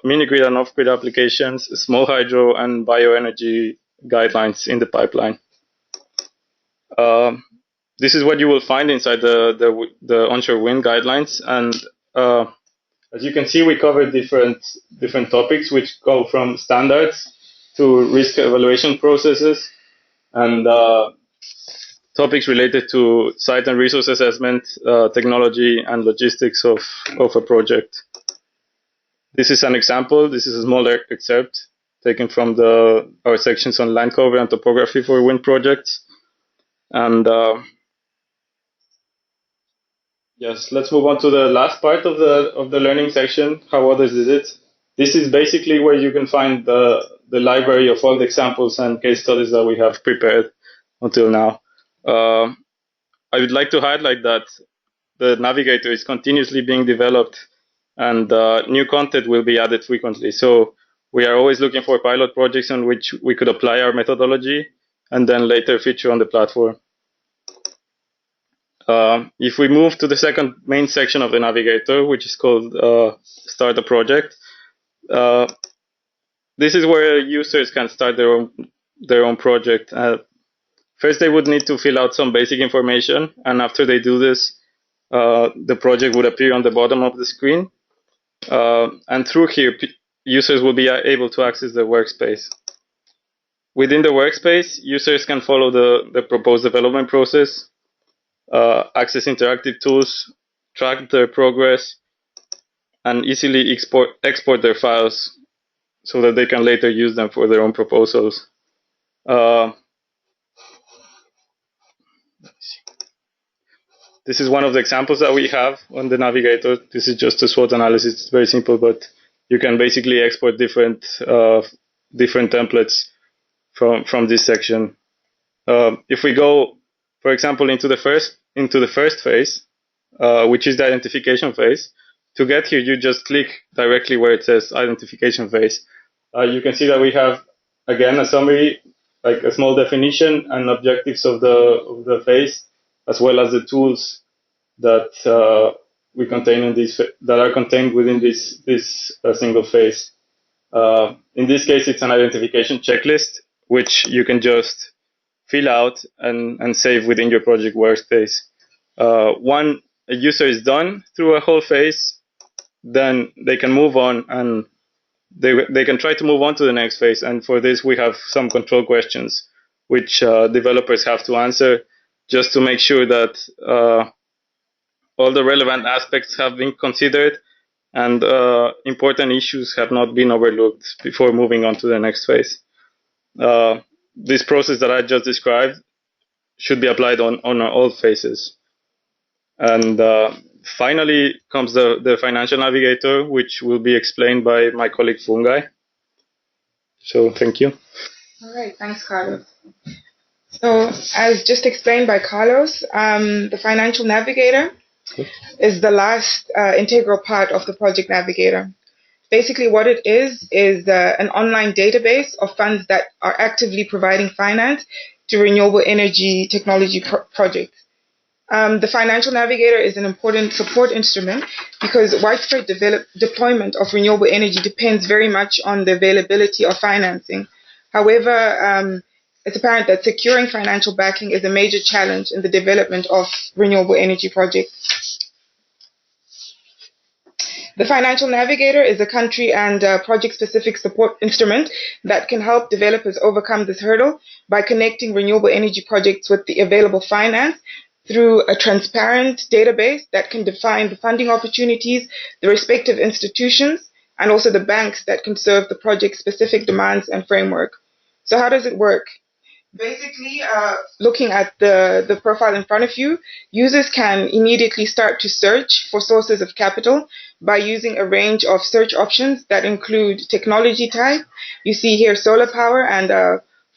mini-grid and off-grid applications, small hydro, and bioenergy guidelines in the pipeline. This is what you will find inside the onshore wind guidelines. And as you can see, we cover different topics, which go from standards to risk evaluation processes, and topics related to site and resource assessment, technology, and logistics of a project. This is an example. This is a small excerpt taken from our sections on land cover and topography for wind projects. And yes, let's move on to the last part of the learning section, how others did it. This is basically where you can find the library of all the examples and case studies that we have prepared until now. I would like to highlight that the navigator is continuously being developed, and new content will be added frequently. So we are always looking for pilot projects on which we could apply our methodology and then later feature on the platform. If we move to the second main section of the navigator, which is called Start a Project, this is where users can start their own project. First, they would need to fill out some basic information, and after they do this, the project would appear on the bottom of the screen. And through here, users will be able to access the workspace. Within the workspace, users can follow the proposed development process, access interactive tools, track their progress, and easily export their files so that they can later use them for their own proposals. This is one of the examples that we have on the navigator. This is just a SWOT analysis. It's very simple, but you can basically export different templates from this section. If we go, for example, into the first phase, which is the identification phase, to get here, you just click directly where it says identification phase. You can see that we have, again, a summary, like a small definition and objectives of the phase, as well as the tools that we contain that are contained within this single phase. In this case, it's an identification checklist, which you can just fill out and save within your project workspace. One a user is done through a whole phase, then they can move on and they can try to move on to the next phase. And for this, we have some control questions, which developers have to answer just to make sure that all the relevant aspects have been considered and important issues have not been overlooked before moving on to the next phase. This process that I just described should be applied on all phases. And finally comes the financial navigator, which will be explained by my colleague Fungai. So thank you. All right, thanks, Carlos. So as just explained by Carlos, the financial navigator is the last integral part of the project navigator. Basically what it is an online database of funds that are actively providing finance to renewable energy technology projects. The financial navigator is an important support instrument because widespread deployment of renewable energy depends very much on the availability of financing. However, it's apparent that securing financial backing is a major challenge in the development of renewable energy projects. The Financial Navigator is a country and project-specific support instrument that can help developers overcome this hurdle by connecting renewable energy projects with the available finance through a transparent database that can define the funding opportunities, the respective institutions, and also the banks that can serve the project's specific demands and framework. So how does it work? Basically, looking at the profile in front of you, users can immediately start to search for sources of capital by using a range of search options that include technology type. You see here solar power and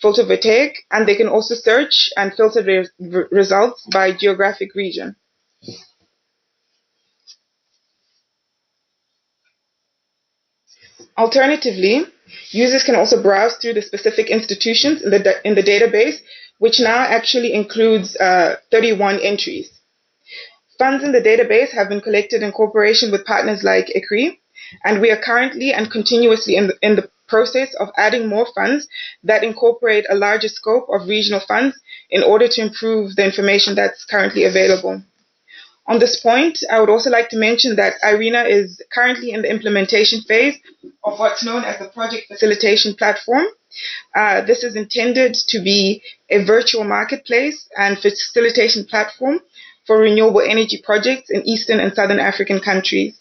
photovoltaic, and they can also search and filter their results by geographic region. Alternatively, users can also browse through the specific institutions in the database, which now actually includes 31 entries. Funds in the database have been collected in cooperation with partners like ICRE, and we are currently and continuously in the process of adding more funds that incorporate a larger scope of regional funds in order to improve the information that's currently available. On this point, I would also like to mention that IRENA is currently in the implementation phase of what's known as the Project Facilitation Platform. This is intended to be a virtual marketplace and facilitation platform for renewable energy projects in Eastern and Southern African countries.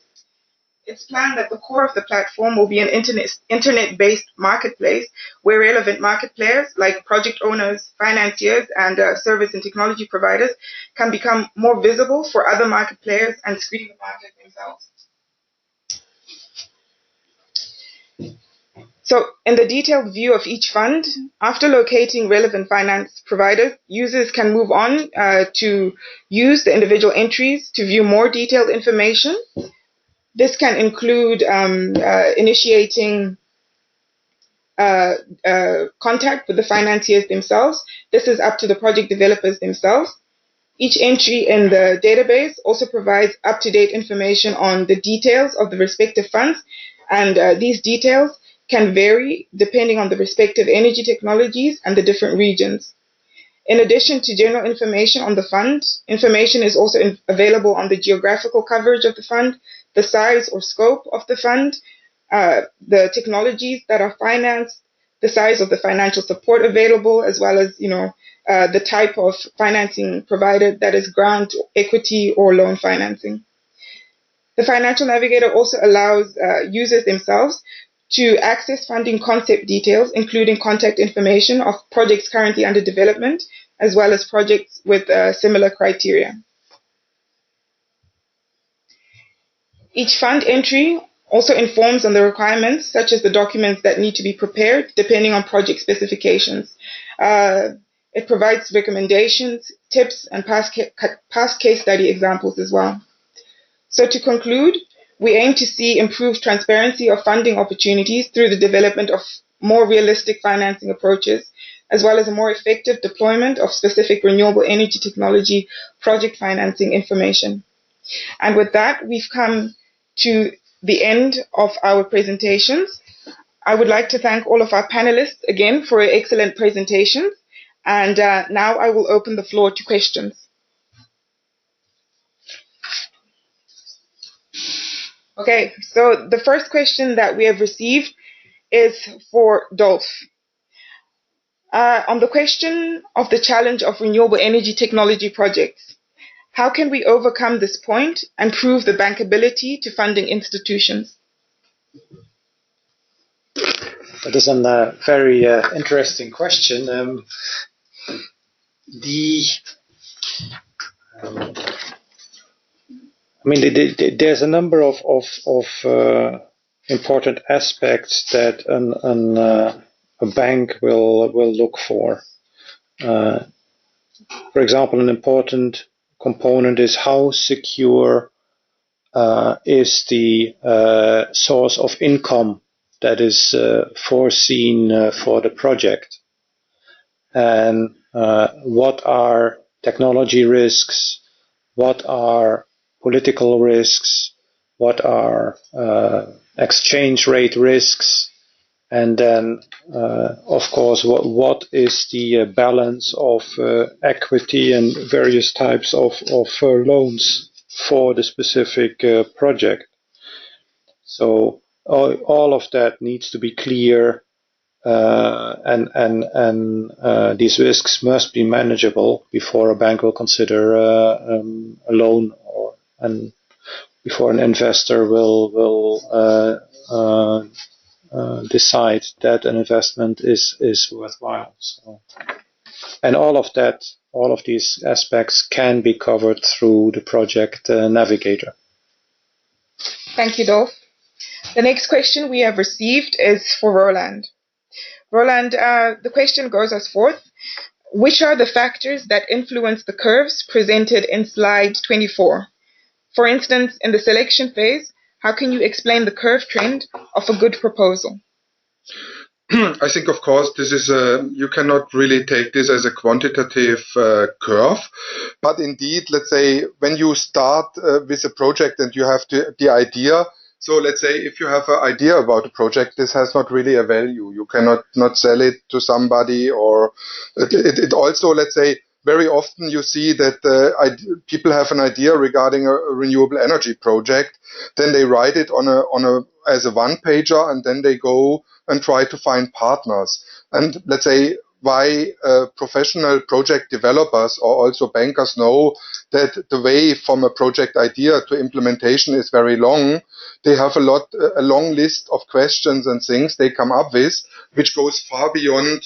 It's planned that the core of the platform will be an internet-based marketplace where relevant market players like project owners, financiers, and service and technology providers can become more visible for other market players and screen the market themselves. So in the detailed view of each fund, after locating relevant finance providers, users can move on to use the individual entries to view more detailed information. This can include initiating contact with the financiers themselves. This is up to the project developers themselves. Each entry in the database also provides up-to-date information on the details of the respective funds, and these details can vary depending on the respective energy technologies and the different regions. In addition to general information on the fund, information is also available on the geographical coverage of the fund, the size or scope of the fund, the technologies that are financed, the size of the financial support available, as well as the type of financing provided, that is grant, equity, or loan financing. The Financial Navigator also allows users themselves to access funding concept details, including contact information of projects currently under development, as well as projects with similar criteria. Each fund entry also informs on the requirements, such as the documents that need to be prepared, depending on project specifications. It provides recommendations, tips, and past case study examples as well. So to conclude, we aim to see improved transparency of funding opportunities through the development of more realistic financing approaches, as well as a more effective deployment of specific renewable energy technology project financing information. And with that, we've come to the end of our presentations. I would like to thank all of our panelists again for excellent presentations. And now I will open the floor to questions. Okay, so the first question that we have received is for Dolph. On the question of the challenge of renewable energy technology projects, how can we overcome this point and prove the bankability to funding institutions? That is a very interesting question. There's a number of important aspects that a bank will look for. For example, an important component is how secure is the source of income that is foreseen for the project, and what are technology risks, what are political risks, what are exchange rate risks, and then of course what is the balance of equity and various types of loans for the specific project. So all of that needs to be clear, and these risks must be manageable before a bank will consider a loan, and before an investor will decide that an investment is worthwhile. So, and all of these aspects can be covered through the project Navigator. Thank you, Dolph. The next question we have received is for Roland. Roland, the question goes as forth. Which are the factors that influence the curves presented in slide 24? For instance, in the selection phase, how can you explain the curve trend of a good proposal? I think, of course, this is you cannot really take this as a quantitative curve, but indeed, let's say when you start with a project and you have the idea. So let's say if you have an idea about a project, this has not really a value. You cannot not sell it to somebody, or it also, let's say, very often you see that people have an idea regarding a renewable energy project, then they write it as a one-pager, and then they go and try to find partners. And let's say why professional project developers or also bankers know that the way from a project idea to implementation is very long. They have a long list of questions and things they come up with, which goes far beyond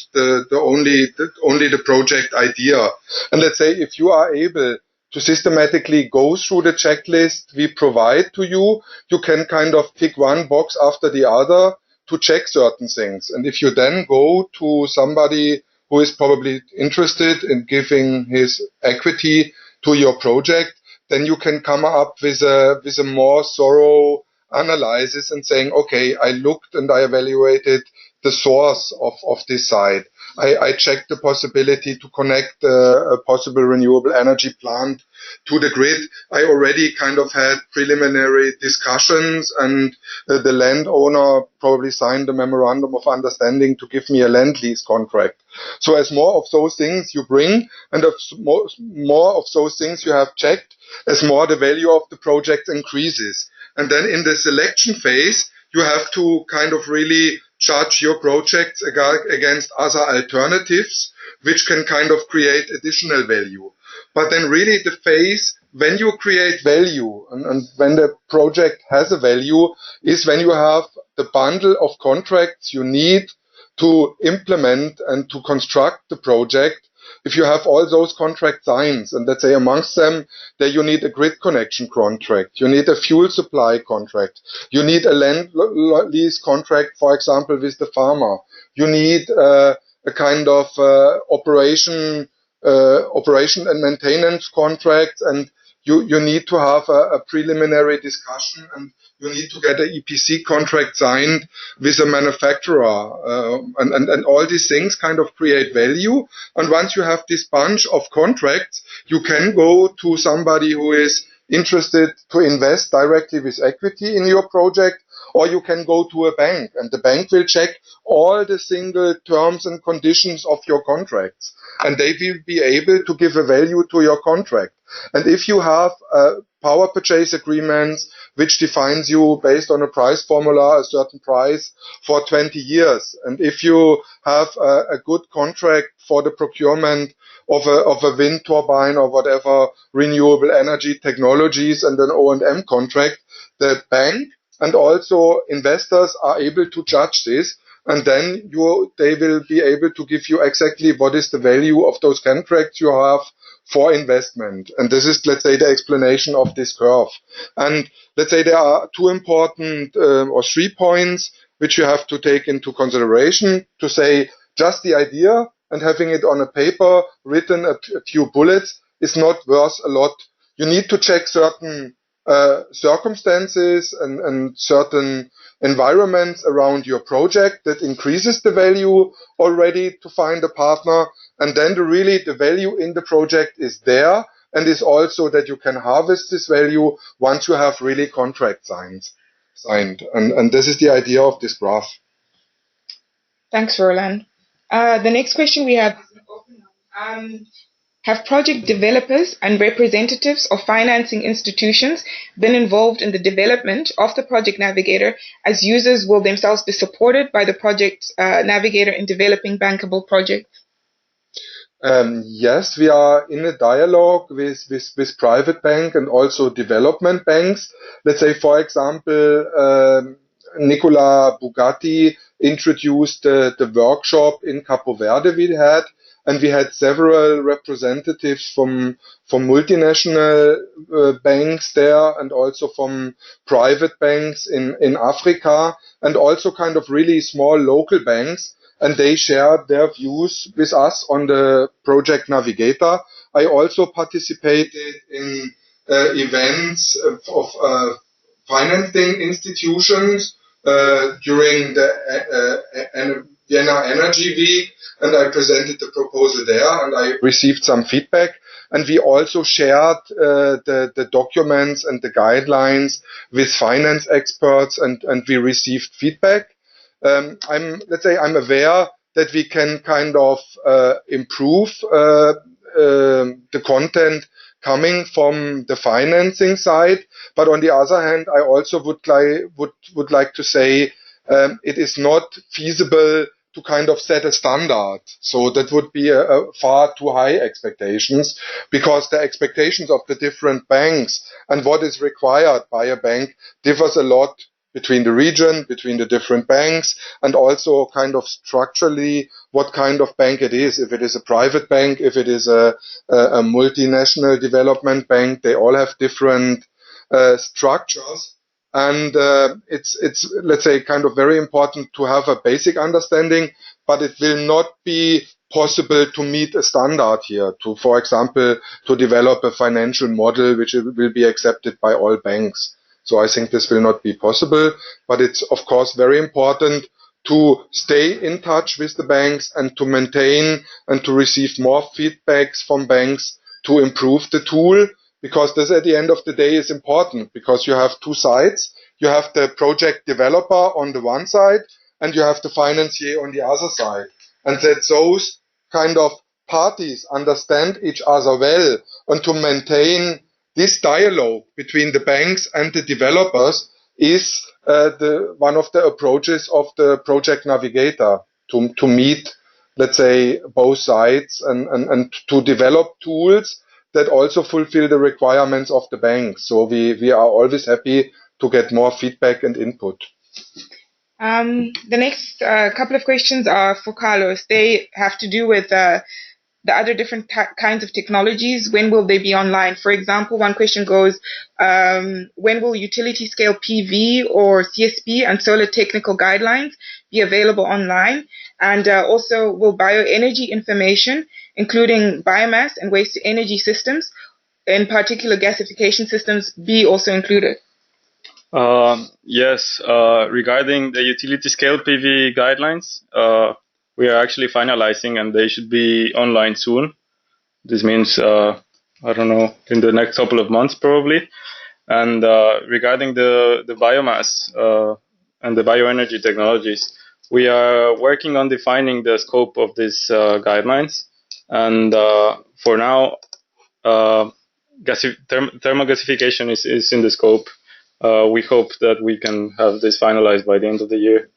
only the project idea. And let's say if you are able to systematically go through the checklist we provide to you, you can kind of pick one box after the other to check certain things. And if you then go to somebody who is probably interested in giving his equity to your project, then you can come up with a more thorough analysis and saying, okay, I looked and I evaluated the source of this site. I checked the possibility to connect a possible renewable energy plant to the grid. I already kind of had preliminary discussions, and the landowner probably signed a memorandum of understanding to give me a land lease contract. So as more of those things you bring, and as more of those things you have checked, as more the value of the project increases. And then in the selection phase, you have to kind of really judge your projects against other alternatives, which can kind of create additional value. But then really the phase when you create value and when the project has a value is when you have the bundle of contracts you need to implement and to construct the project. If you have all those contract signs, and let's say amongst them, that you need a grid connection contract, you need a fuel supply contract, you need a land lease contract, for example, with the farmer, you need a kind of operation and maintenance contract, and you need to have a preliminary discussion, and you need to get an EPC contract signed with a manufacturer, and all these things kind of create value. And once you have this bunch of contracts, you can go to somebody who is interested to invest directly with equity in your project, or you can go to a bank, and the bank will check all the single terms and conditions of your contracts, and they will be able to give a value to your contract. And if you have power purchase agreements which defines you based on a price formula, a certain price for 20 years, and if you have a good contract for the procurement of a wind turbine or whatever renewable energy technologies and an O&M contract, the bank and also investors are able to judge this, and then they will be able to give you exactly what is the value of those contracts you have for investment. And this is, let's say, the explanation of this curve. And let's say there are two important or 3 points which you have to take into consideration to say just the idea and having it on a paper written a few bullets is not worth a lot. You need to check certain circumstances and certain environments around your project that increases the value already to find a partner, and then the value in the project is there and is also that you can harvest this value once you have really contract signed. And this is the idea of this graph. Thanks, Roland. The next question we have, have project developers and representatives of financing institutions been involved in the development of the Project Navigator, as users will themselves be supported by the Project Navigator in developing bankable projects? Yes, we are in a dialogue with private bank and also development banks. Let's say, for example, Nicola Bugatti introduced the workshop in Capo Verde we had, and we had several representatives from multinational banks there and also from private banks in Africa, and also kind of really small local banks, and they shared their views with us on the Project Navigator. I also participated in events of financing institutions during the Vienna Energy Week, and I presented the proposal there, and I received some feedback. And we also shared the documents and the guidelines with finance experts, and we received feedback. I'm aware that we can kind of improve the content coming from the financing side, but on the other hand, I also would like to say it is not feasible to kind of set a standard. So that would be a far too high expectations, because the expectations of the different banks and what is required by a bank differs a lot between the region, between the different banks, and also kind of structurally what kind of bank it is. If it is a private bank, if it is a multinational development bank, they all have different structures. And it's let's say kind of very important to have a basic understanding, but it will not be possible to meet a standard here to, for example, to develop a financial model which will be accepted by all banks. So I think this will not be possible, but it's of course very important to stay in touch with the banks and to maintain and to receive more feedbacks from banks to improve the tool, because this at the end of the day is important, because you have two sides. You have the project developer on the one side and you have the financier on the other side, and that those kind of parties understand each other well, and to maintain this dialogue between the banks and the developers is one of the approaches of the Project Navigator to meet, let's say, both sides and to develop tools that also fulfill the requirements of the banks. So we are always happy to get more feedback and input. The next couple of questions are for Carlos. They have to do with the other different kinds of technologies. When will they be online? For example, one question goes, when will utility scale PV or CSP and solar technical guidelines be available online? And also, will bioenergy information, including biomass and waste to energy systems, in particular gasification systems, be also included? Yes, regarding the utility scale PV guidelines, we are actually finalizing and they should be online soon. This means, I don't know, in the next couple of months probably. And regarding the biomass, and the bioenergy technologies. We are working on defining the scope of these guidelines, and for now, thermal gasification is in the scope. We hope that we can have this finalized by the end of the year.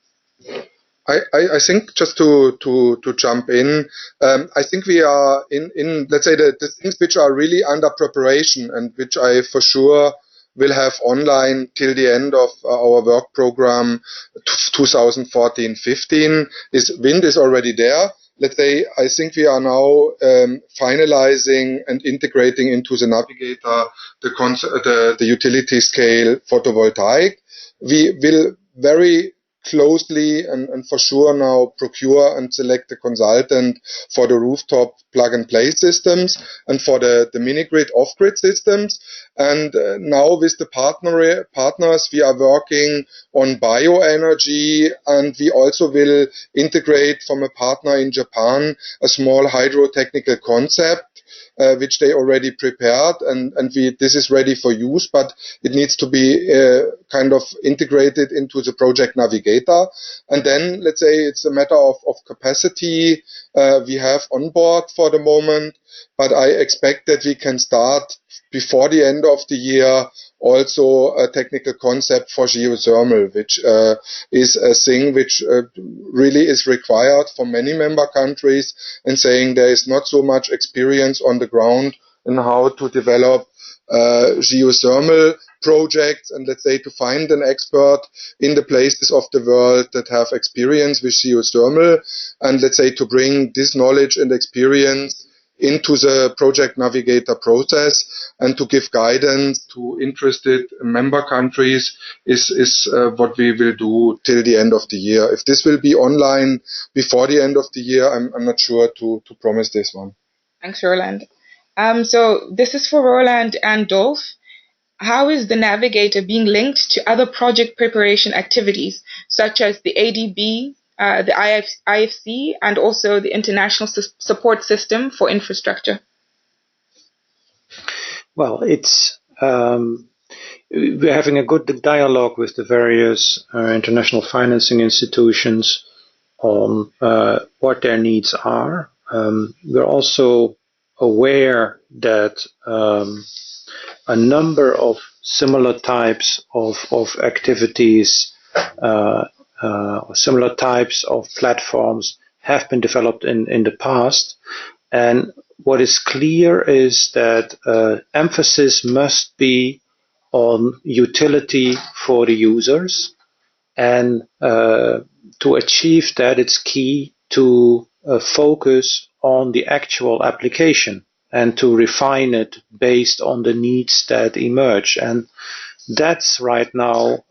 I think just to jump in, I think we are in let's say the things which are really under preparation and which I for sure will have online till the end of our work program 2014-15 is wind is already there. Let's say I think we are now finalizing and integrating into the navigator the utility scale photovoltaic. We will very closely and for sure now procure and select a consultant for the rooftop plug-and-play systems and for the mini-grid off-grid systems. And now with the partners, we are working on bioenergy, and we also will integrate from a partner in Japan a small hydrotechnical concept which they already prepared, and this is ready for use, but it needs to be kind of integrated into the project navigator. And then let's say it's a matter of capacity we have on board for the moment, but I expect that we can start before the end of the year also a technical concept for geothermal, which is a thing which really is required for many member countries, and saying there is not so much experience on the ground in how to develop geothermal projects, and let's say to find an expert in the places of the world that have experience with geothermal, and let's say to bring this knowledge and experience into the project navigator process and to give guidance to interested member countries is what we will do till the end of the year. If this will be online before the end of the year, I'm not sure to promise this one. Thanks, Roland. So this is for Roland and Dolph. How is the Navigator being linked to other project preparation activities, such as the ADB, the IFC, and also the International Support System for Infrastructure? Well, it's we're having a good dialogue with the various international financing institutions on what their needs are. We're also aware that a number of similar types of activities, similar types of platforms have been developed in the past. And what is clear is that emphasis must be on utility for the users. And to achieve that, it's key to focus on the actual application and to refine it based on the needs that emerge. And that's right now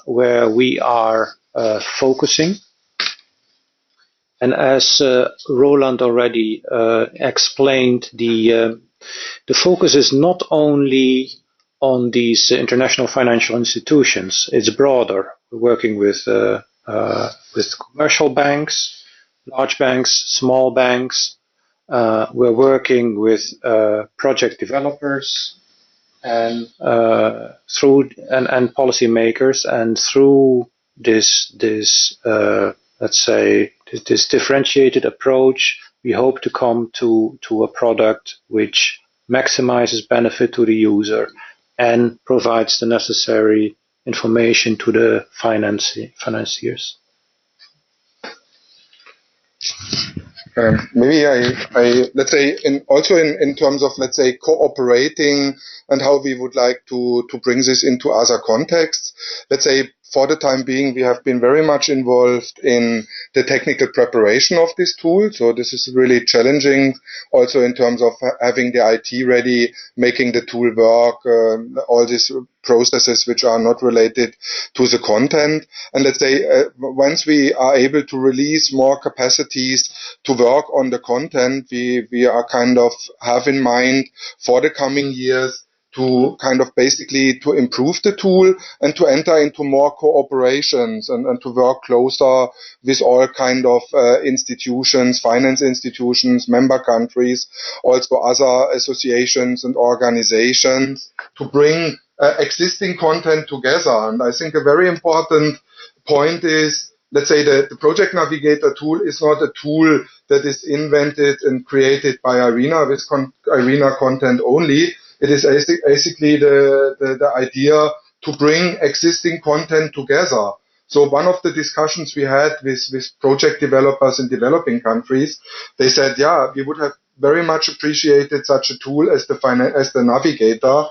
where we are focusing. And as Roland already explained, the focus is not only on these international financial institutions, it's broader. We're working with commercial banks, large banks, small banks. We're working with project developers and policymakers, and through this let's say this differentiated approach, we hope to come to a product which maximizes benefit to the user and provides the necessary information to the financiers. Maybe I let's say also in terms of, let's say, cooperating and how we would like to bring this into other contexts. Let's say for the time being, we have been very much involved in the technical preparation of this tool. So this is really challenging also in terms of having the IT ready, making the tool work, all these processes which are not related to the content. And let's say once we are able to release more capacities to work on the content, we are kind of have in mind for the coming years to kind of basically to improve the tool and to enter into more cooperations and to work closer with all kind of institutions, finance institutions, member countries, also other associations and organizations to bring existing content together. And I think a very important point is, let's say the Project Navigator tool is not a tool that is invented and created by IRENA with IRENA content only. It is basically the idea to bring existing content together. So one of the discussions we had with project developers in developing countries, they said, yeah, we would have very much appreciated such a tool as the Navigator,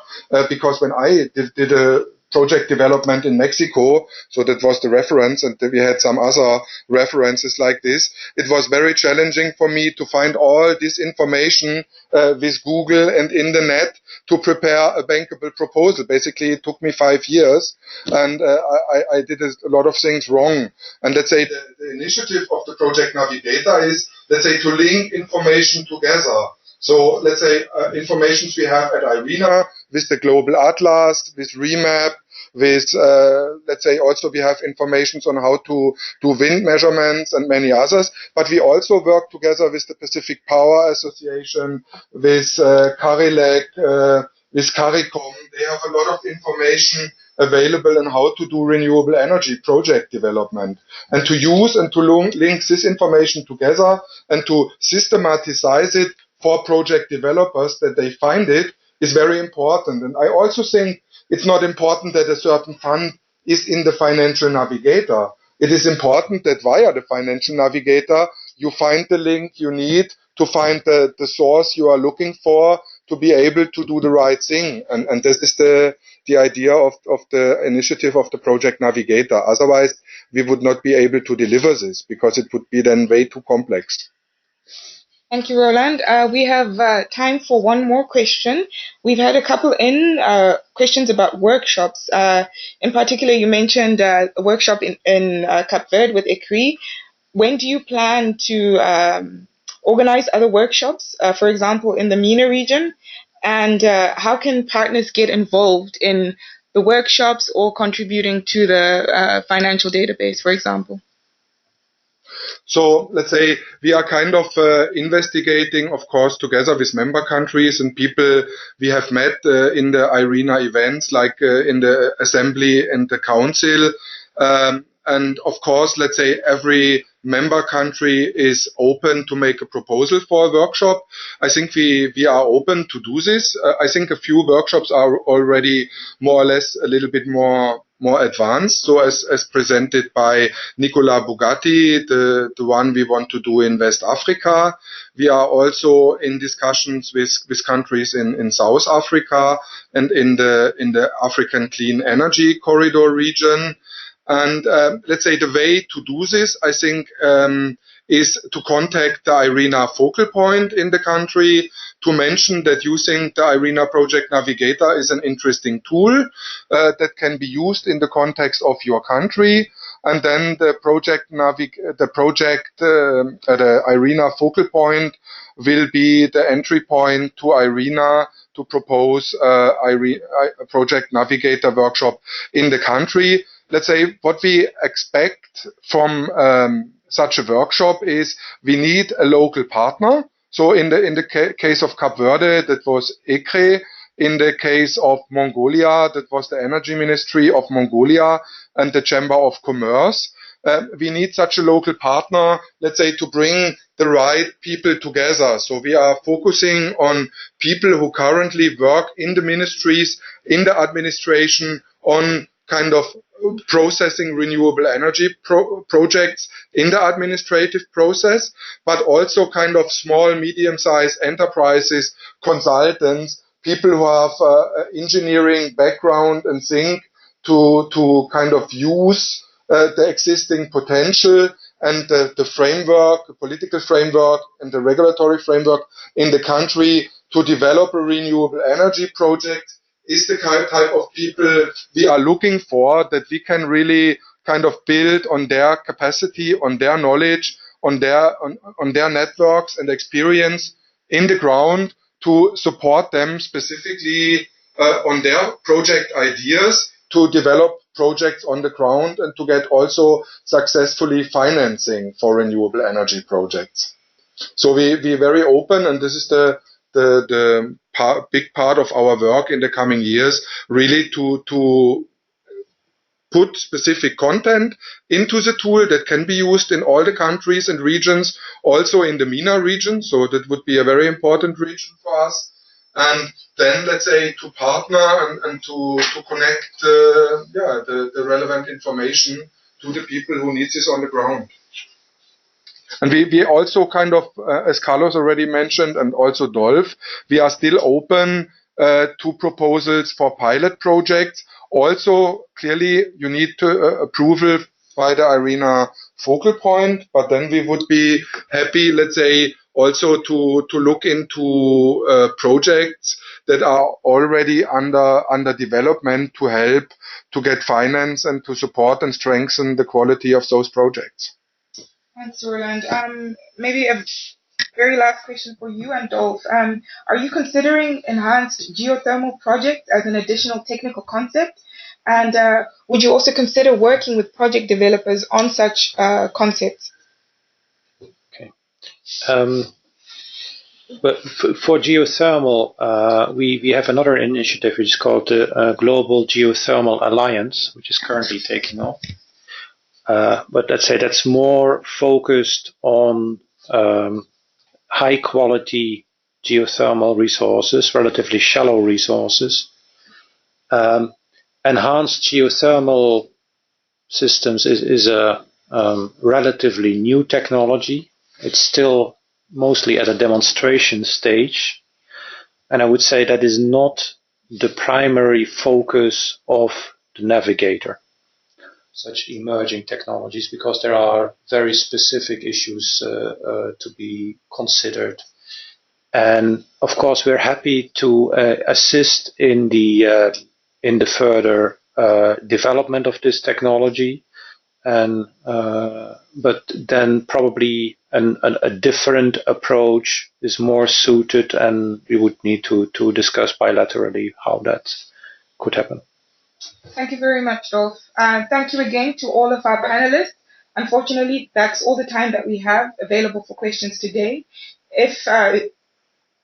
because when I did a project development in Mexico, so that was the reference, and we had some other references like this. It was very challenging for me to find all this information with Google and in the net to prepare a bankable proposal. Basically, it took me 5 years, and I did a lot of things wrong. And let's say the initiative of the Project Navigator is, let's say, to link information together. So let's say information we have at IRENA with the Global Atlas, with Remap, with, let's say, also we have information on how to do wind measurements and many others. But we also work together with the Pacific Power Association, with CARILEC, with CARICOM. They have a lot of information available on how to do renewable energy project development. And to use and to link this information together and to systematize it for project developers that they find it is very important. And I also think it's not important that a certain fund is in the financial navigator. It is important that via the financial navigator, you find the link you need to find the source you are looking for to be able to do the right thing. And this is the idea of the initiative of the Project Navigator. Otherwise, we would not be able to deliver this because it would be then way too complex. Thank you, Roland. We have time for one more question. We've had a couple questions about workshops. In particular, you mentioned a workshop in Cape Verde with ICRI. When do you plan to organize other workshops, for example, in the MENA region? And how can partners get involved in the workshops or contributing to the financial database, for example? So let's say we are kind of investigating, of course, together with member countries and people we have met in the IRENA events, like in the assembly and the council. And of course, let's say every member country is open to make a proposal for a workshop. I think we are open to do this. I think a few workshops are already more or less a little bit more advanced. So as presented by Nicolas Bugatti, the one we want to do in West Africa. We are also in discussions with countries in South Africa and in the African Clean Energy Corridor region. And let's say the way to do this, I think, is to contact the IRENA focal point in the country, to mention that you think the IRENA Project Navigator is an interesting tool that can be used in the context of your country. And then the IRENA focal point will be the entry point to IRENA to propose a Project Navigator workshop in the country. Let's say what we expect from such a workshop is we need a local partner. So in the case of Cape Verde, that was ICRE. In the case of Mongolia, that was the Energy Ministry of Mongolia and the Chamber of Commerce. We need such a local partner, let's say, to bring the right people together. So we are focusing on people who currently work in the ministries, in the administration, on kind of processing renewable energy projects in the administrative process, but also kind of small, medium-sized enterprises, consultants, people who have engineering background and think to kind of use the existing potential and the framework, the political framework and the regulatory framework in the country to develop a renewable energy project is the type of people we are looking for, that we can really kind of build on their capacity, on their knowledge, on their networks and experience in the ground to support them specifically on their project ideas to develop projects on the ground and to get also successfully financing for renewable energy projects. So we're very open, and this is the big part of our work in the coming years, really to put specific content into the tool that can be used in all the countries and regions, also in the MENA region. So that would be a very important region for us. And then, let's say, to partner and to connect the relevant information to the people who need this on the ground. And we also kind of, as Carlos already mentioned, and also Dolph, we are still open to proposals for pilot projects. Also, clearly, you need approval by the IRENA focal point, but then we would be happy, let's say, also to look into projects that are already under development to help to get finance and to support and strengthen the quality of those projects. Thanks, Roland. Maybe a very last question for you and Dolph. Are you considering enhanced geothermal projects as an additional technical concept? And would you also consider working with project developers on such concepts? Okay. But for geothermal, we have another initiative which is called the Global Geothermal Alliance, which is currently taking off. But let's say that's more focused on high quality geothermal resources, relatively shallow resources. Enhanced geothermal systems is a relatively new technology. It's still mostly at a demonstration stage. And I would say that is not the primary focus of the Navigator, such emerging technologies, because there are very specific issues to be considered. And of course, we're happy to assist in the further development of this technology. And but then probably a different approach is more suited, and we would need to discuss bilaterally how that could happen. Thank you very much, Dolph. Thank you again to all of our panelists. Unfortunately, that's all the time that we have available for questions today. If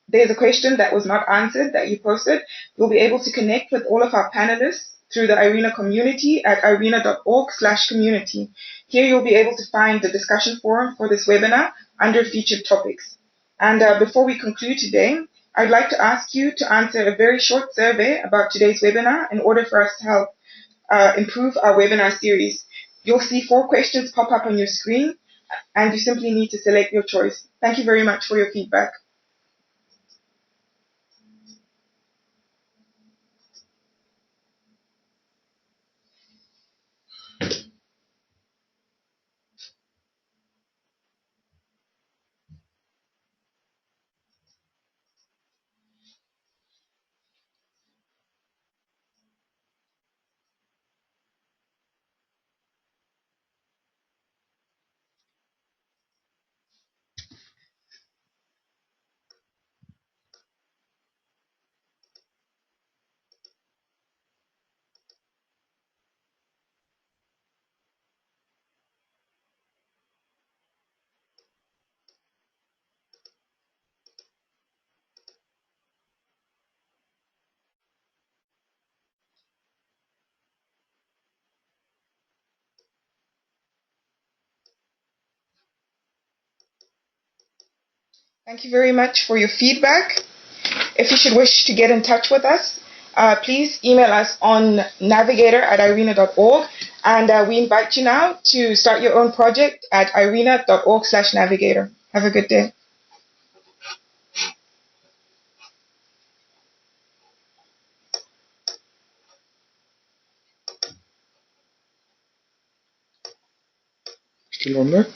there's a question that was not answered that you posted, you'll be able to connect with all of our panelists through the IRENA community at irena.org/community. Here you'll be able to find the discussion forum for this webinar under featured topics. And before we conclude today, I'd like to ask you to answer a very short survey about today's webinar in order for us to help improve our webinar series. You'll see 4 questions pop up on your screen, and you simply need to select your choice. Thank you very much for your feedback. Thank you very much for your feedback. If you should wish to get in touch with us, please email us on navigator@irena.org, and we invite you now to start your own project at irena.org/navigator. Have a good day. Still on there?